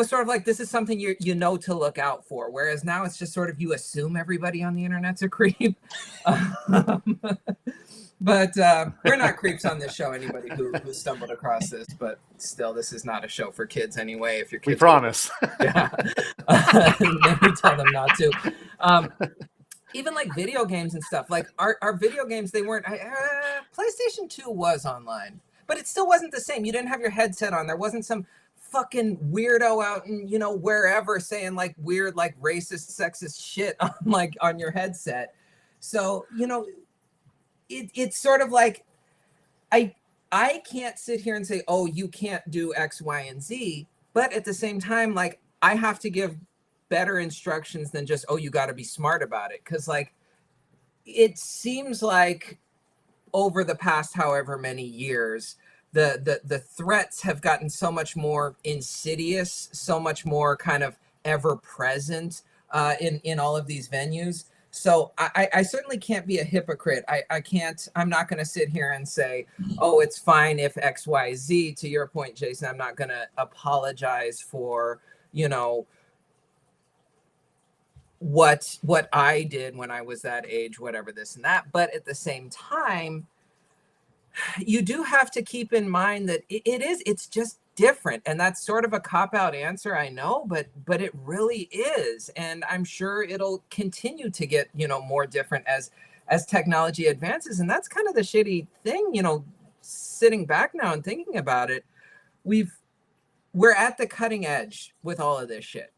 sort of like, this is something you know to look out for. Whereas now it's just sort of, you assume everybody on the internet's a creep. But we're not creeps on this show, anybody who stumbled across this, but still, this is not a show for kids anyway. If your kids, we promise. Yeah. We tell them not to. Even like video games and stuff, like our video games, they weren't, PlayStation 2 was online, but it still wasn't the same. You didn't have your headset on. There wasn't some fucking weirdo out and wherever saying like weird, like racist, sexist shit on your headset. So it's sort of like, I can't sit here and say, oh, you can't do X, Y, and Z, but at the same time, like, I have to give better instructions than just, oh, you got to be smart about it. Because like, it seems like over the past however many years, the threats have gotten so much more insidious, so much more kind of ever present in all of these venues. So I certainly can't be a hypocrite. I'm not going to sit here and say, oh, it's fine if X, Y, Z. To your point, Jason, I'm not going to apologize for, what I did when I was that age, whatever, this and that. But at the same time, you do have to keep in mind that it's just different. And that's sort of a cop-out answer, I know, but it really is. And I'm sure it'll continue to get, more different as technology advances. And that's kind of the shitty thing, sitting back now and thinking about it. We're at the cutting edge with all of this shit.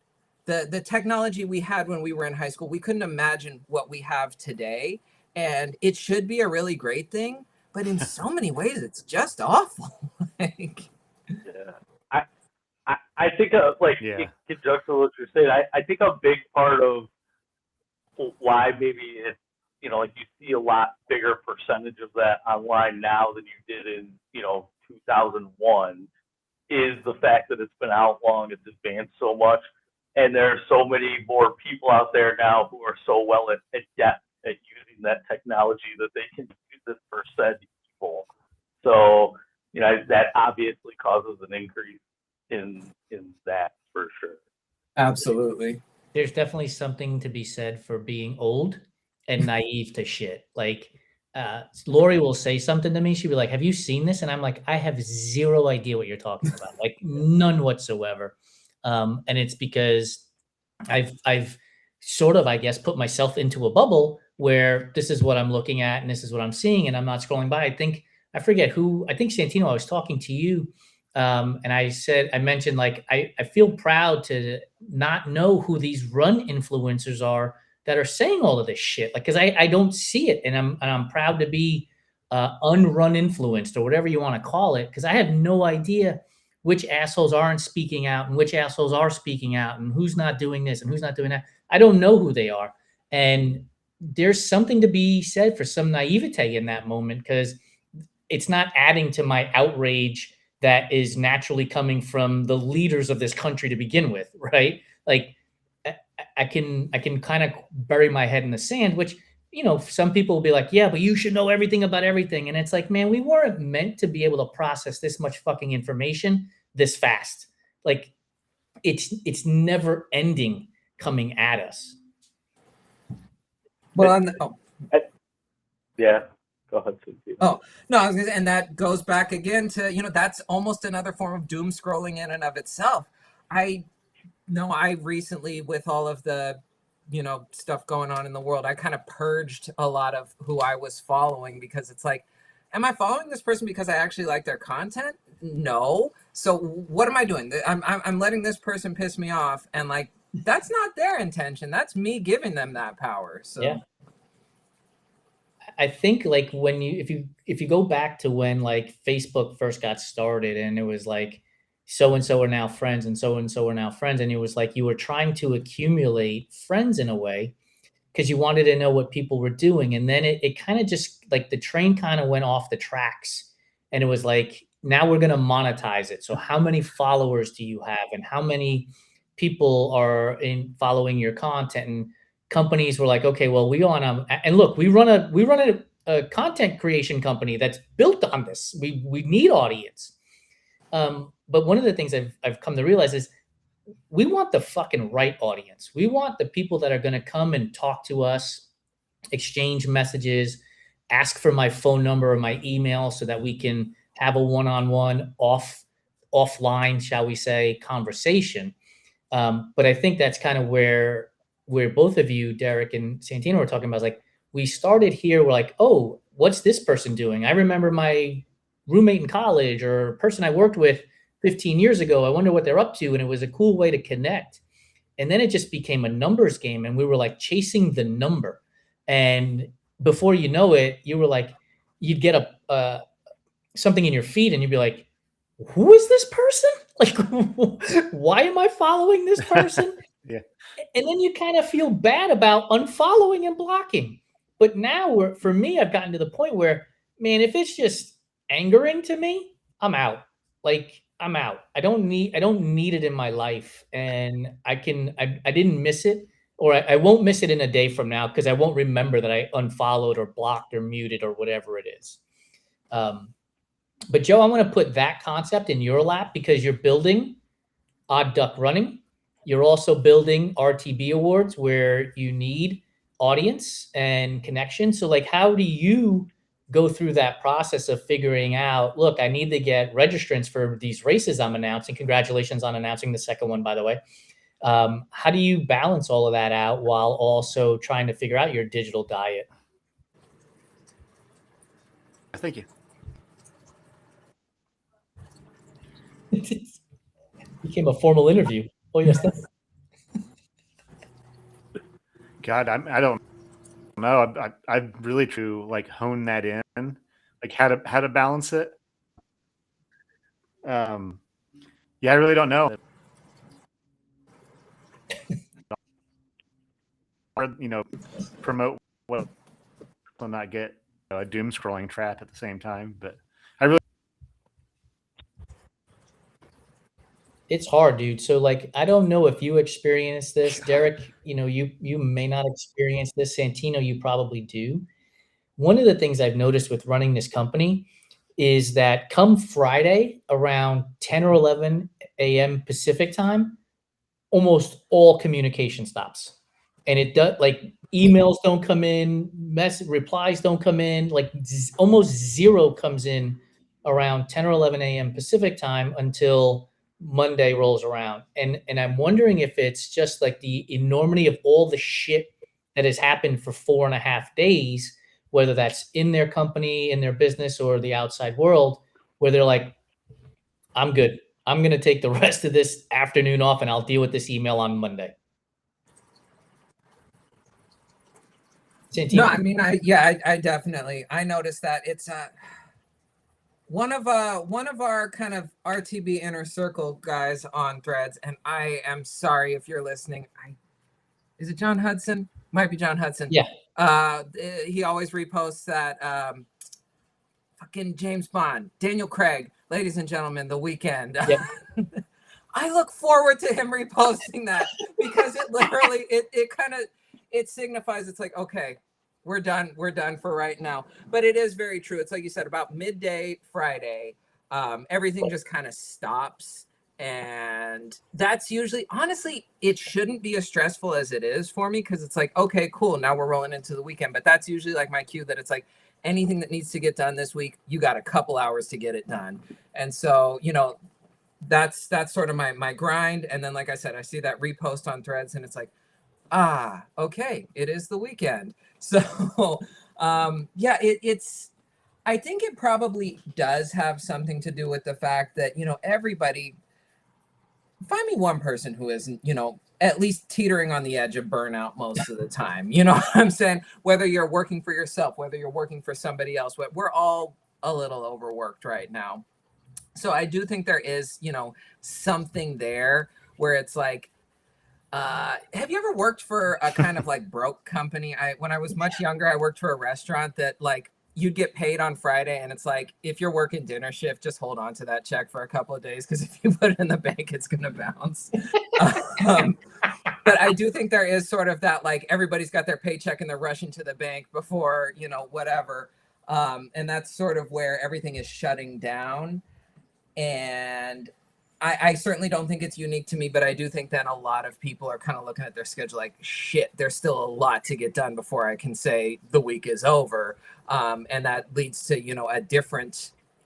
The technology we had when we were in high school, we couldn't imagine what we have today. And it should be a really great thing, but in so many ways, it's just awful. Like, yeah. I think in conjunction with what you're saying, I think a big part of why maybe it's, like you see a lot bigger percentage of that online now than you did in, 2001 is the fact that it's been out long, it's advanced so much. And there are so many more people out there now who are so well adept at using that technology that they can use it for said evil. So, that obviously causes an increase in that for sure. Absolutely. There's definitely something to be said for being old and naive to shit. Like, Lori will say something to me. She'll be like, "Have you seen this?" And I'm like, "I have zero idea what you're talking about, like none whatsoever." And it's because I've sort of, I guess, put myself into a bubble where this is what I'm looking at and this is what I'm seeing, and I'm not scrolling by. I forget who. I think Santino. I was talking to you, and I mentioned like I feel proud to not know who these run influencers are that are saying all of this shit. Like, because I don't see it, and I'm proud to be unrun influenced or whatever you want to call it, because I have no idea which assholes aren't speaking out and which assholes are speaking out and who's not doing this and who's not doing that. I don't know who they are. And there's something to be said for some naivete in that moment, because it's not adding to my outrage that is naturally coming from the leaders of this country to begin with, right? Like I can kind of bury my head in the sand, which, you know, some people will be like, yeah, but you should know everything about everything. And it's like, man, we weren't meant to be able to process this much fucking information this fast. Like it's never ending coming at us. Well, yeah, go ahead. Oh, no, I was gonna say, and that goes back again to, you know, that's almost another form of doom scrolling in and of itself. I recently, with all of the, you know, stuff going on in the world, I kind of purged a lot of who I was following, because it's like, am I following this person because I actually like their content? No. So what am I doing? I'm letting this person piss me off, and like, that's not their intention. That's me giving them that power. So yeah. I think like when if you go back to when like Facebook first got started and it was like so and so are now friends and so are now friends, and it was like you were trying to accumulate friends in a way because you wanted to know what people were doing, and then it kind of just like the train kind of went off the tracks, and it was like, now we're going to monetize it. So how many followers do you have and how many people are in following your content? And companies were like, okay, well, we want to, and look, we run a content creation company that's built on this. We need audience. But one of the things I've come to realize is we want the fucking right audience. We want the people that are going to come and talk to us, exchange messages, ask for my phone number or my email so that we can have a one-on-one offline, shall we say, conversation. But I think that's kind of where both of you, Derek and Santino, were talking about. Like, we started here, we're like, oh, what's this person doing? I remember my roommate in college or person I worked with 15 years ago. I wonder what they're up to. And it was a cool way to connect. And then it just became a numbers game, and we were like chasing the number. And before you know it, you were like, you'd get something in your feed and you'd be like, who is this person? Like, why am I following this person? Yeah. And then you kind of feel bad about unfollowing and blocking. But now for me, I've gotten to the point where, man, if it's just angering to me, I'm out. Like, I'm out. I don't need it in my life. And I didn't miss it, or I won't miss it in a day from now, because I won't remember that I unfollowed or blocked or muted or whatever it is. But Joe, I want to put that concept in your lap, because you're building Odd Duck Running. You're also building RTB Awards, where you need audience and connection. So like, how do you go through that process of figuring out, look, I need to get registrants for these races I'm announcing. Congratulations on announcing the second one, by the way. How do you balance all of that out while also trying to figure out your digital diet? Thank you. It became a formal interview. Oh, yes. God, I don't know. I really to like hone that in, like how to balance it. Yeah, I really don't know. Or, you know, promote what will not get a doom scrolling trap at the same time. But I really, it's hard, dude. So like, I don't know if you experience this, Derek. You know, you may not experience this. Santino, you probably do. One of the things I've noticed with running this company is that come Friday around 10 or 11 a.m. Pacific time, almost all communication stops. and it does, like, emails don't come in, replies don't come in, like almost zero comes in around 10 or 11 a.m. Pacific time until Monday rolls around. And I'm wondering if it's just like the enormity of all the shit that has happened for 4.5 days, whether that's in their company, in their business, or the outside world, where they're like, I'm good. I'm going to take the rest of this afternoon off and I'll deal with this email on Monday. Santino? No, I mean, I definitely, I noticed that it's one of our kind of RTB inner circle guys on Threads, and I am sorry if you're listening. Is it John Hudson? Might be John Hudson. Yeah. He always reposts that fucking James Bond, Daniel Craig, ladies and gentlemen, The Weekend. Yep. I look forward to him reposting that because it literally it signifies, it's like, okay, we're done for right now. But it is very true. It's like you said, about midday Friday, everything just kind of stops. And that's usually, honestly, it shouldn't be as stressful as it is for me, because it's like, okay, cool, now we're rolling into the weekend. But that's usually like my cue that it's like, anything that needs to get done this week, you got a couple hours to get it done. And so, that's sort of my grind. And then, like I said, I see that repost on Threads and it's like, okay, it is the weekend. So yeah, it's, I think it probably does have something to do with the fact that, everybody, find me one person who isn't, at least teetering on the edge of burnout most of the time. You know what I'm saying? Whether you're working for yourself, whether you're working for somebody else, we're all a little overworked right now. So I do think there is, something there where it's like, have you ever worked for a kind of like broke company? When I was much younger, I worked for a restaurant that, like, you'd get paid on Friday, and it's like, if you're working dinner shift, just hold on to that check for a couple of days, because if you put it in the bank, it's going to bounce. But I do think there is sort of that, like, everybody's got their paycheck and they're rushing to the bank before, whatever. And that's sort of where everything is shutting down. And I certainly don't think it's unique to me, but I do think that a lot of people are kind of looking at their schedule like, shit, there's still a lot to get done before I can say the week is over. And that leads to,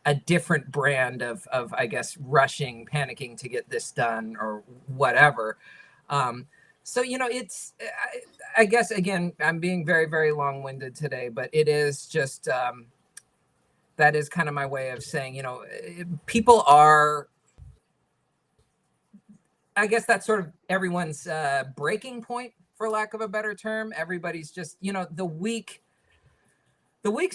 a different brand of, I guess, rushing, panicking to get this done or whatever. So, it's, I guess, again, I'm being very, very long-winded today, but it is just, that is kind of my way of saying, people are, I guess that's sort of everyone's breaking point, for lack of a better term. Everybody's just, the weeks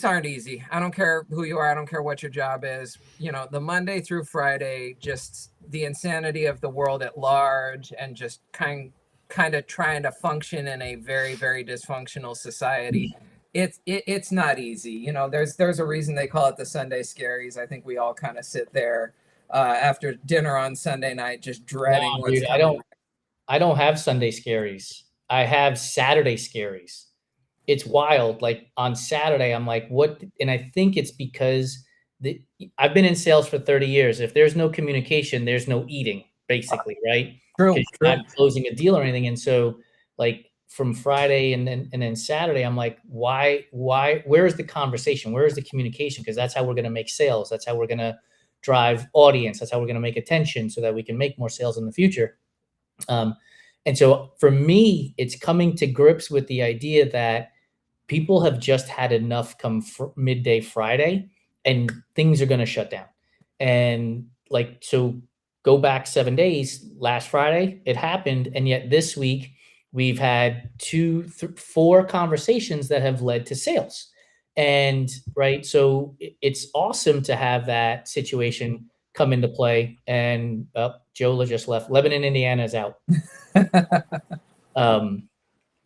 aren't easy. I don't care who you are. I don't care what your job is. The Monday through Friday, just the insanity of the world at large, and just kind of trying to function in a very, very dysfunctional society. It's not easy. There's a reason they call it the Sunday scaries. I think we all kind of sit there after dinner on Sunday night, just dreading what's dude, coming. I don't have Sunday scaries. I have Saturday scaries. It's wild. Like, on Saturday, I'm like, what? And I think it's because I've been in sales for 30 years. If there's no communication, there's no eating, basically, right? True. You're not closing a deal or anything. And so, like, from Friday and then Saturday, I'm like, why, where is the conversation? Where is the communication? Because that's how we're going to make sales. That's how we're going to drive audience. That's how we're going to make attention so that we can make more sales in the future. And so for me, it's coming to grips with the idea that people have just had enough come midday Friday, and things are going to shut down. And, like, so go back 7 days, last Friday, it happened. And yet this week we've had 4 conversations that have led to sales. And right. So it's awesome to have that situation come into play. And Jola just left. Lebanon, Indiana is out.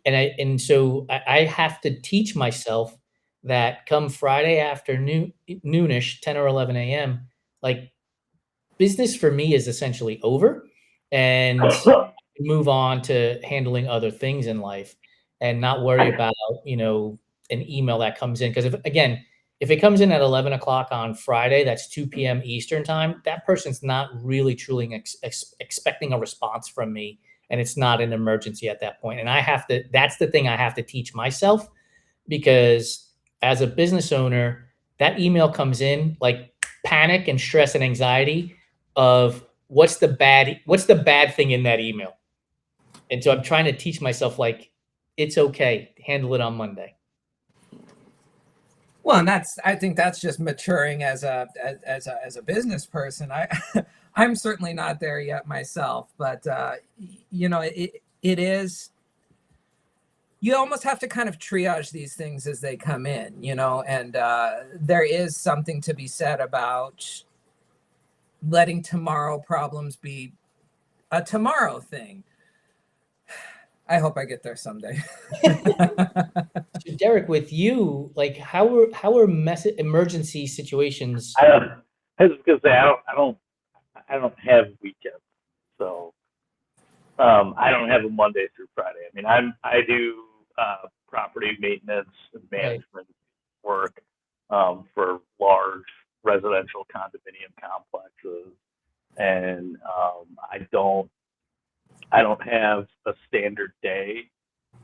And so I have to teach myself that come Friday afternoon, noonish, 10 or 11 a.m., like, business for me is essentially over, and move on to handling other things in life and not worry about, an email that comes in. Because if it comes in at 11 o'clock on Friday, that's 2 p.m. Eastern time, that person's not really truly expecting a response from me and it's not an emergency at that point. And that's the thing I have to teach myself, because as a business owner, that email comes in like panic and stress and anxiety of what's the bad thing in that email. And so I'm trying to teach myself, like, it's okay, handle it on Monday. Well, and I think that's just maturing as a business person. I'm certainly not there yet myself, but it is, you almost have to kind of triage these things as they come in, and there is something to be said about letting tomorrow problems be a tomorrow thing. I hope I get there someday. So Derek, with you, like, how are emergency situations? I was gonna say I don't have weekends, so I don't have a Monday through Friday. I mean, I do property maintenance and management work for large residential condominium complexes, and I don't have a standard day.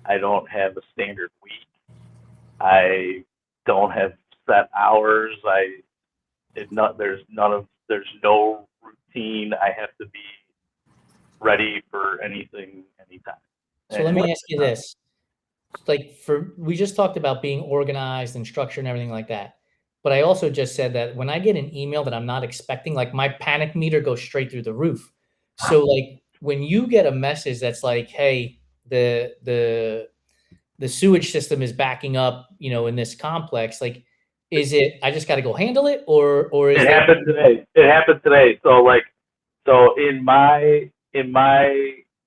I don't have a standard week. I don't have set hours. There's no routine. I have to be ready for anything, anytime. So let me ask you this. Like, we just talked about being organized and structured and everything like that. But I also just said that when I get an email that I'm not expecting, like, my panic meter goes straight through the roof. So like, when you get a message that's like, hey, the sewage system is backing up, in this complex, like, is it, I just got to go handle it, or is it happened today? It happened today. So in my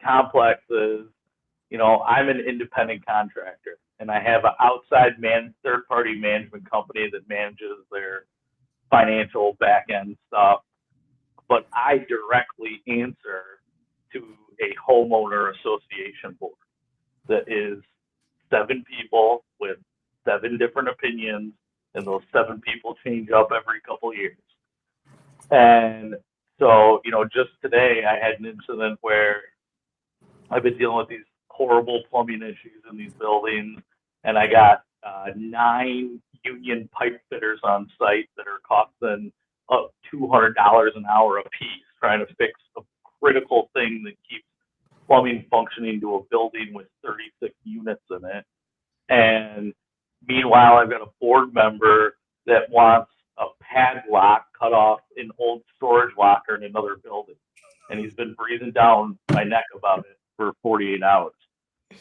complexes, I'm an independent contractor, and I have an outside third-party management company that manages their financial back-end stuff. But I directly answer to a homeowner association board that is 7 people with 7 different opinions, and those 7 people change up every couple of years. And so, just today I had an incident where I've been dealing with these horrible plumbing issues in these buildings, and I got 9 union pipe fitters on site that are costing up $200 an hour a piece, trying to fix a critical thing that keeps plumbing functioning to a building with 36 units in it. And meanwhile, I've got a board member that wants a padlock cut off an old storage locker in another building, and he's been breathing down my neck about it for 48 hours.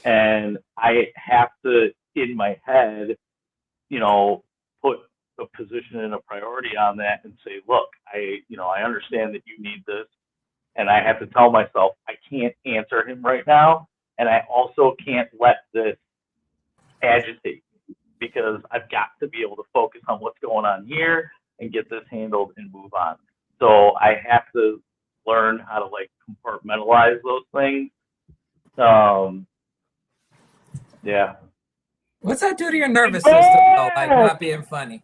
And I have to, in my head, put a position and a priority on that and say, look, I understand that you need this, and I have to tell myself I can't answer him right now, and I also can't let this agitate me, because I've got to be able to focus on what's going on here and get this handled and move on. So I have to learn how to compartmentalize those things. Yeah. What's that do to your nervous system, though? Like, not being funny.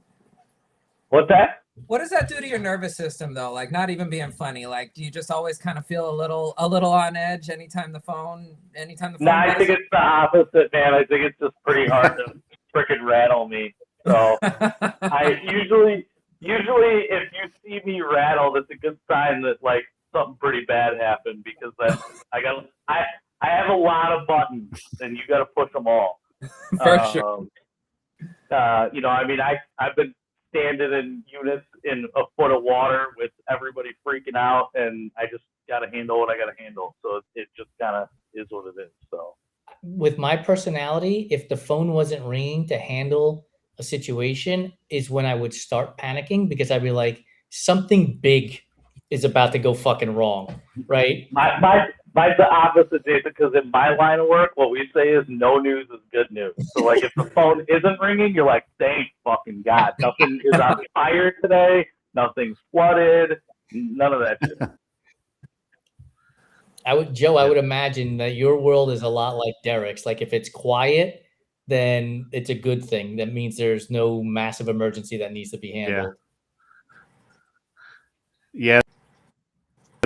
What's that? What does that do to your nervous system, though? Like, not even being funny. Like, do you just always kind of feel a little on edge anytime the phone? No, I think it's the opposite, man. I think it's just pretty hard to freaking rattle me. So I usually if you see me rattled, it's a good sign that something pretty bad happened, because I have a lot of buttons, and you got to push them all. For sure. I've been standing in units in a foot of water with everybody freaking out, and I just got to handle what I got to handle. So it just kind of is what it is. So with my personality, if the phone wasn't ringing to handle a situation, is when I would start panicking, because I'd be like, something big is about to go fucking wrong, right? Mine's the opposite, Jason, because in my line of work, what we say is no news is good news. So if the phone isn't ringing, you're like, thank fucking God. Nothing is on fire today. Nothing's flooded. None of that shit. I would imagine that your world is a lot like Derek's. Like, if it's quiet, then it's a good thing. That means there's no massive emergency that needs to be handled. Yeah,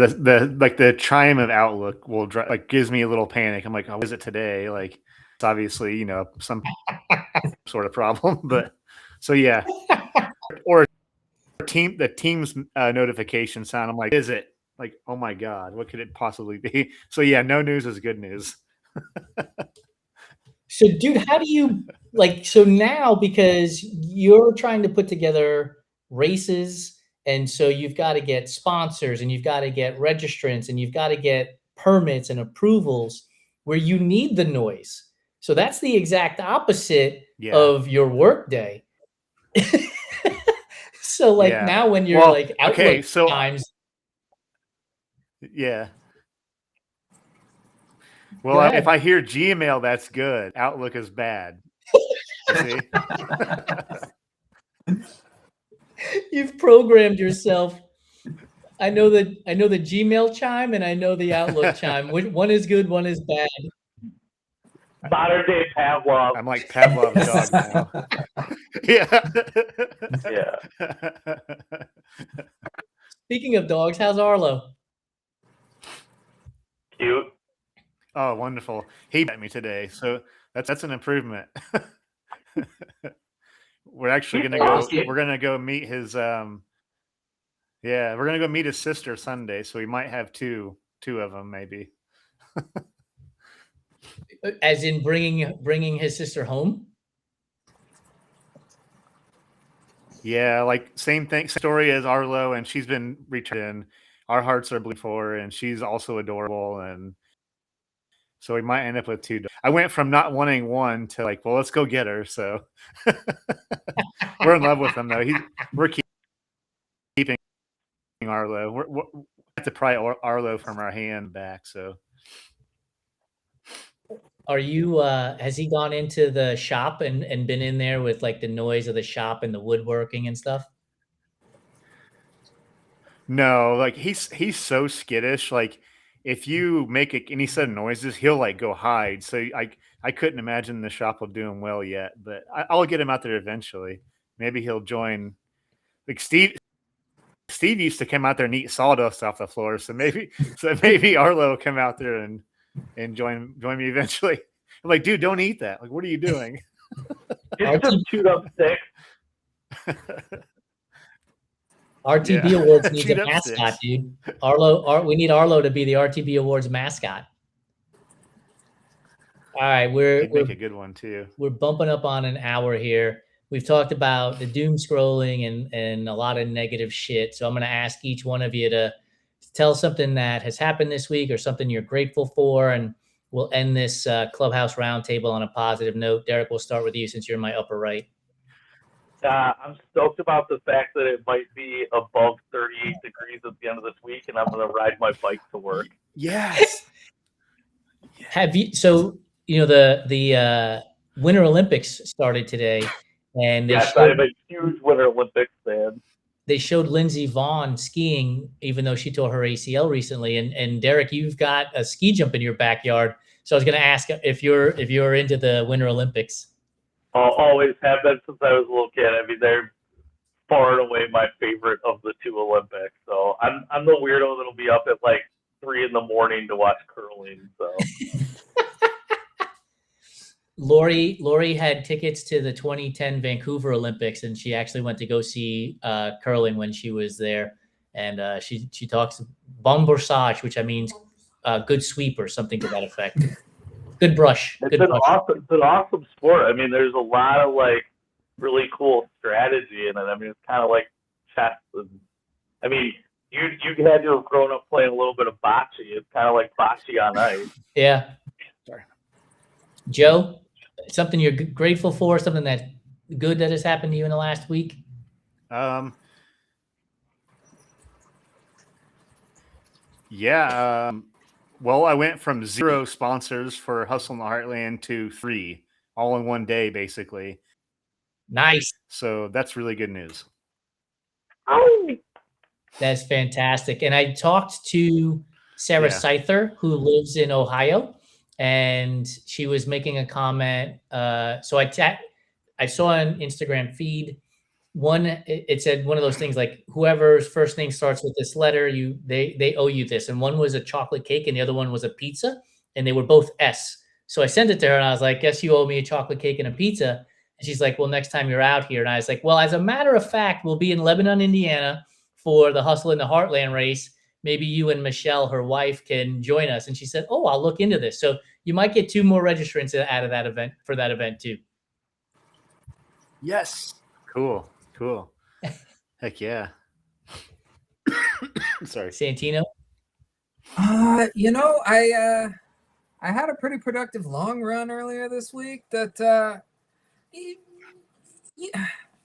the chime of Outlook will gives me a little panic. I'm like, oh, is it today? Like, it's obviously some sort of problem. But so yeah, or the team's notification sound. I'm like, is it? Like, oh my god, what could it possibly be? So yeah, no news is good news. So, dude, how do you so now, because you're trying to put together races, and so you've got to get sponsors and you've got to get registrants and you've got to get permits and approvals where you need the noise. So that's the exact opposite of your work day. So now when you're Outlook times. Yeah. Well, if I hear Gmail, that's good. Outlook is bad. See? You've programmed yourself. I know the Gmail chime and I know the Outlook chime. One is good, one is bad. Modern day Pavlov. I'm like Pavlov's dog now. Yeah. Speaking of dogs, how's Arlo? Cute. Oh, wonderful. He met me today, so that's an improvement. We're actually gonna go meet his we're gonna go meet his sister Sunday, so we might have two of them maybe. As in bringing his sister home? Yeah, same thing story as Arlo, and she's been returned. Our hearts are bleeding for her, and she's also adorable, and so we might end up with two. I went from not wanting one to well, let's go get her. So we're in love with him though. We're keeping Arlo. We have to pry Arlo from our hand back. So are you? Has he gone into the shop and been in there with the noise of the shop and the woodworking and stuff? No, he's so skittish. If you make any sudden noises, he'll go hide. So I couldn't imagine the shop will do him well yet, but I'll get him out there eventually. Maybe he'll join. Steve used to come out there and eat sawdust off the floor. So maybe Arlo will come out there and join me eventually. I'm like, dude, don't eat that. What are you doing? It's just chewed up sticks. RTB Awards needs a mascot, dude. We need Arlo to be the RTB Awards mascot. All right, we're make a good one too. We're bumping up on an hour here. We've talked about the doom scrolling and a lot of negative shit. So I'm going to ask each one of you to tell something that has happened this week or something you're grateful for, and we'll end this Clubhouse Roundtable on a positive note. Derek, we'll start with you since you're in my upper right. I'm stoked about the fact that it might be above 38 degrees at the end of this week, and I'm going to ride my bike to work. Yes. Have you? So the Winter Olympics started today, and I'm a huge Winter Olympics fan. They showed Lindsey Vonn skiing, even though she tore her ACL recently. And Derek, you've got a ski jump in your backyard, so I was going to ask if you're into the Winter Olympics. I'll always have been since I was a little kid. I mean, they're far and away my favorite of the two Olympics. So I'm the weirdo that'll be up at 3 a.m. to watch curling. So Lori had tickets to the 2010 Vancouver Olympics, and she actually went to go see curling when she was there. And she talks bon brossage, which I means good sweep or something to that effect. Good brush. It's an awesome sport. I mean, there's a lot of really cool strategy in it. I mean, it's kind of like chess. I mean, you had to have grown up playing a little bit of bocce. It's kind of like bocce on ice. Yeah. Sorry. Joe, something you're grateful for, something that good that has happened to you in the last week? Well, I went from 0 sponsors for Hustle in the Heartland to 3, all in one day, basically. Nice. So that's really good news. Oh, that's fantastic. And I talked to Sarah Seither, who lives in Ohio, and she was making a comment. So I saw an Instagram feed one, it said one of those things like whoever's first name starts with this letter, they owe you this. And one was a chocolate cake and the other one was a pizza, and they were both S. So I sent it to her and I was like, guess you owe me a chocolate cake and a pizza. And she's like, well, next time you're out here. And I was like, well, as a matter of fact, we'll be in Lebanon, Indiana for the Hustle in the Heartland race. Maybe you and Michelle, her wife, can join us. And she said, oh, I'll look into this. So you might get 2 more registrants out of that event for that event too. Yes. Cool. Heck yeah. Sorry. Santino? You know, I had a pretty productive long run earlier this week that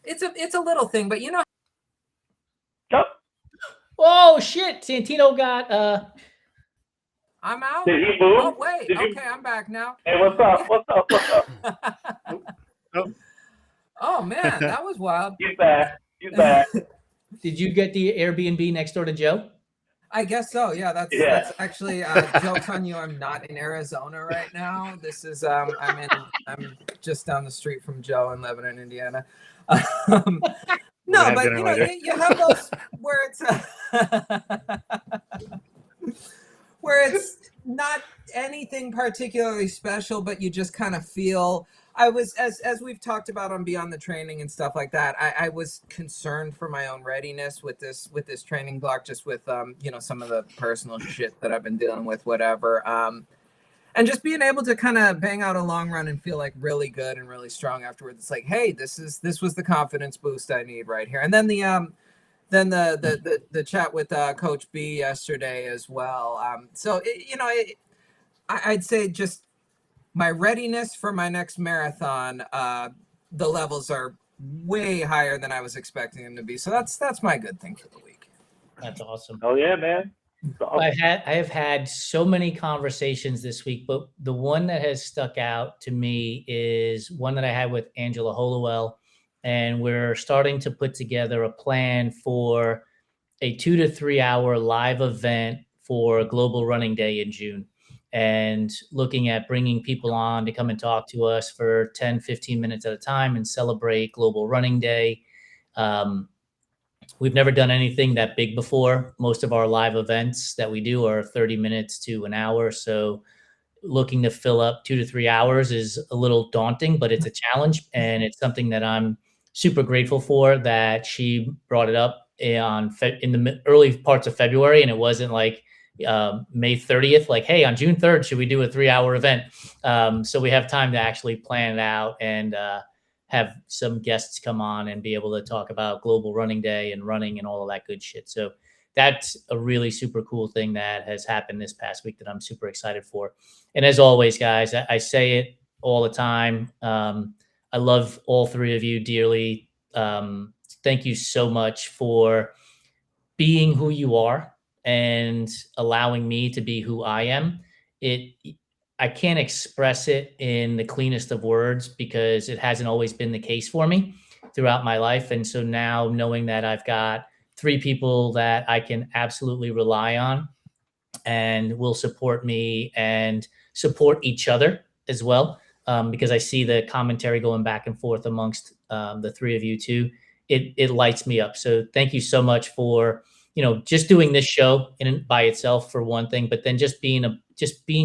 it's a little thing, but you know. Oh shit! Santino got I'm out. Did he move? Oh wait. Okay, I'm back now. Hey, what's up? Oh man, that was wild. He's back. Did you get the Airbnb next door to Joe? I guess so. Yeah, that's actually Joe telling you I'm not in Arizona right now. This is I'm just down the street from Joe in Lebanon, Indiana. No, but you know, you have those where it's not anything particularly special, but you just kind of feel. I was, as we've talked about on Beyond the Training and stuff like that, I was concerned for my own readiness with this training block, just with you know, some of the personal shit that I've been dealing with, whatever. And just being able to kind of bang out a long run and feel like really good and really strong afterwards. It's like, hey, this was the confidence boost I need right here. And then the chat with Coach B yesterday as well. So you know, I'd say just my readiness for my next marathon, the levels are way higher than I was expecting them to be. So that's my good thing for the week. That's awesome. Oh yeah, man. I have had so many conversations this week, but the one that has stuck out to me is one that I had with Angela Hollowell, and we're starting to put together a plan for a 2 to 3 hour live event for Global Running Day in June, and looking at bringing people on to come and talk to us for 10, 15 minutes at a time and celebrate Global Running Day. We've never done anything that big before. Most of our live events that we do are 30 minutes to an hour. So looking to fill up 2 to 3 hours is a little daunting, but it's a challenge. And it's something that I'm super grateful for, that she brought it up in the early parts of February. And it wasn't like May 30th, like, hey, on June 3rd, should we do a 3 hour event? So we have time to actually plan it out and have some guests come on and be able to talk about Global Running Day and running and all of that good shit. So that's a really super cool thing that has happened this past week that I'm super excited for. And as always, guys, I say it all the time. I love all 3 of you dearly. Thank you so much for being who you are and allowing me to be who I am. I can't express it in the cleanest of words because it hasn't always been the case for me throughout my life. And so now, knowing that I've got 3 people that I can absolutely rely on and will support me and support each other as well, because I see the commentary going back and forth amongst the 3 of you too. It lights me up. So thank you so much for, you know, just doing this show by itself for one thing, but then just being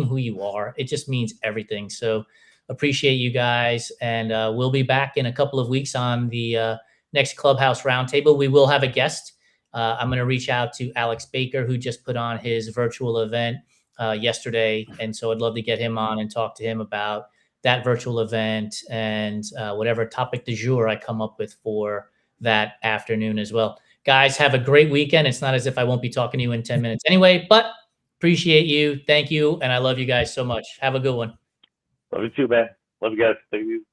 who you are. It just means everything. So appreciate you guys. And we'll be back in a couple of weeks on the next Clubhouse Roundtable. We will have a guest. I'm going to reach out to Alex Baker, who just put on his virtual event yesterday. And so I'd love to get him on and talk to him about that virtual event and whatever topic du jour I come up with for that afternoon as well. Guys, have a great weekend. It's not as if I won't be talking to you in 10 minutes anyway, but appreciate you. Thank you. And I love you guys so much. Have a good one. Love you too, man. Love you guys. Thank you.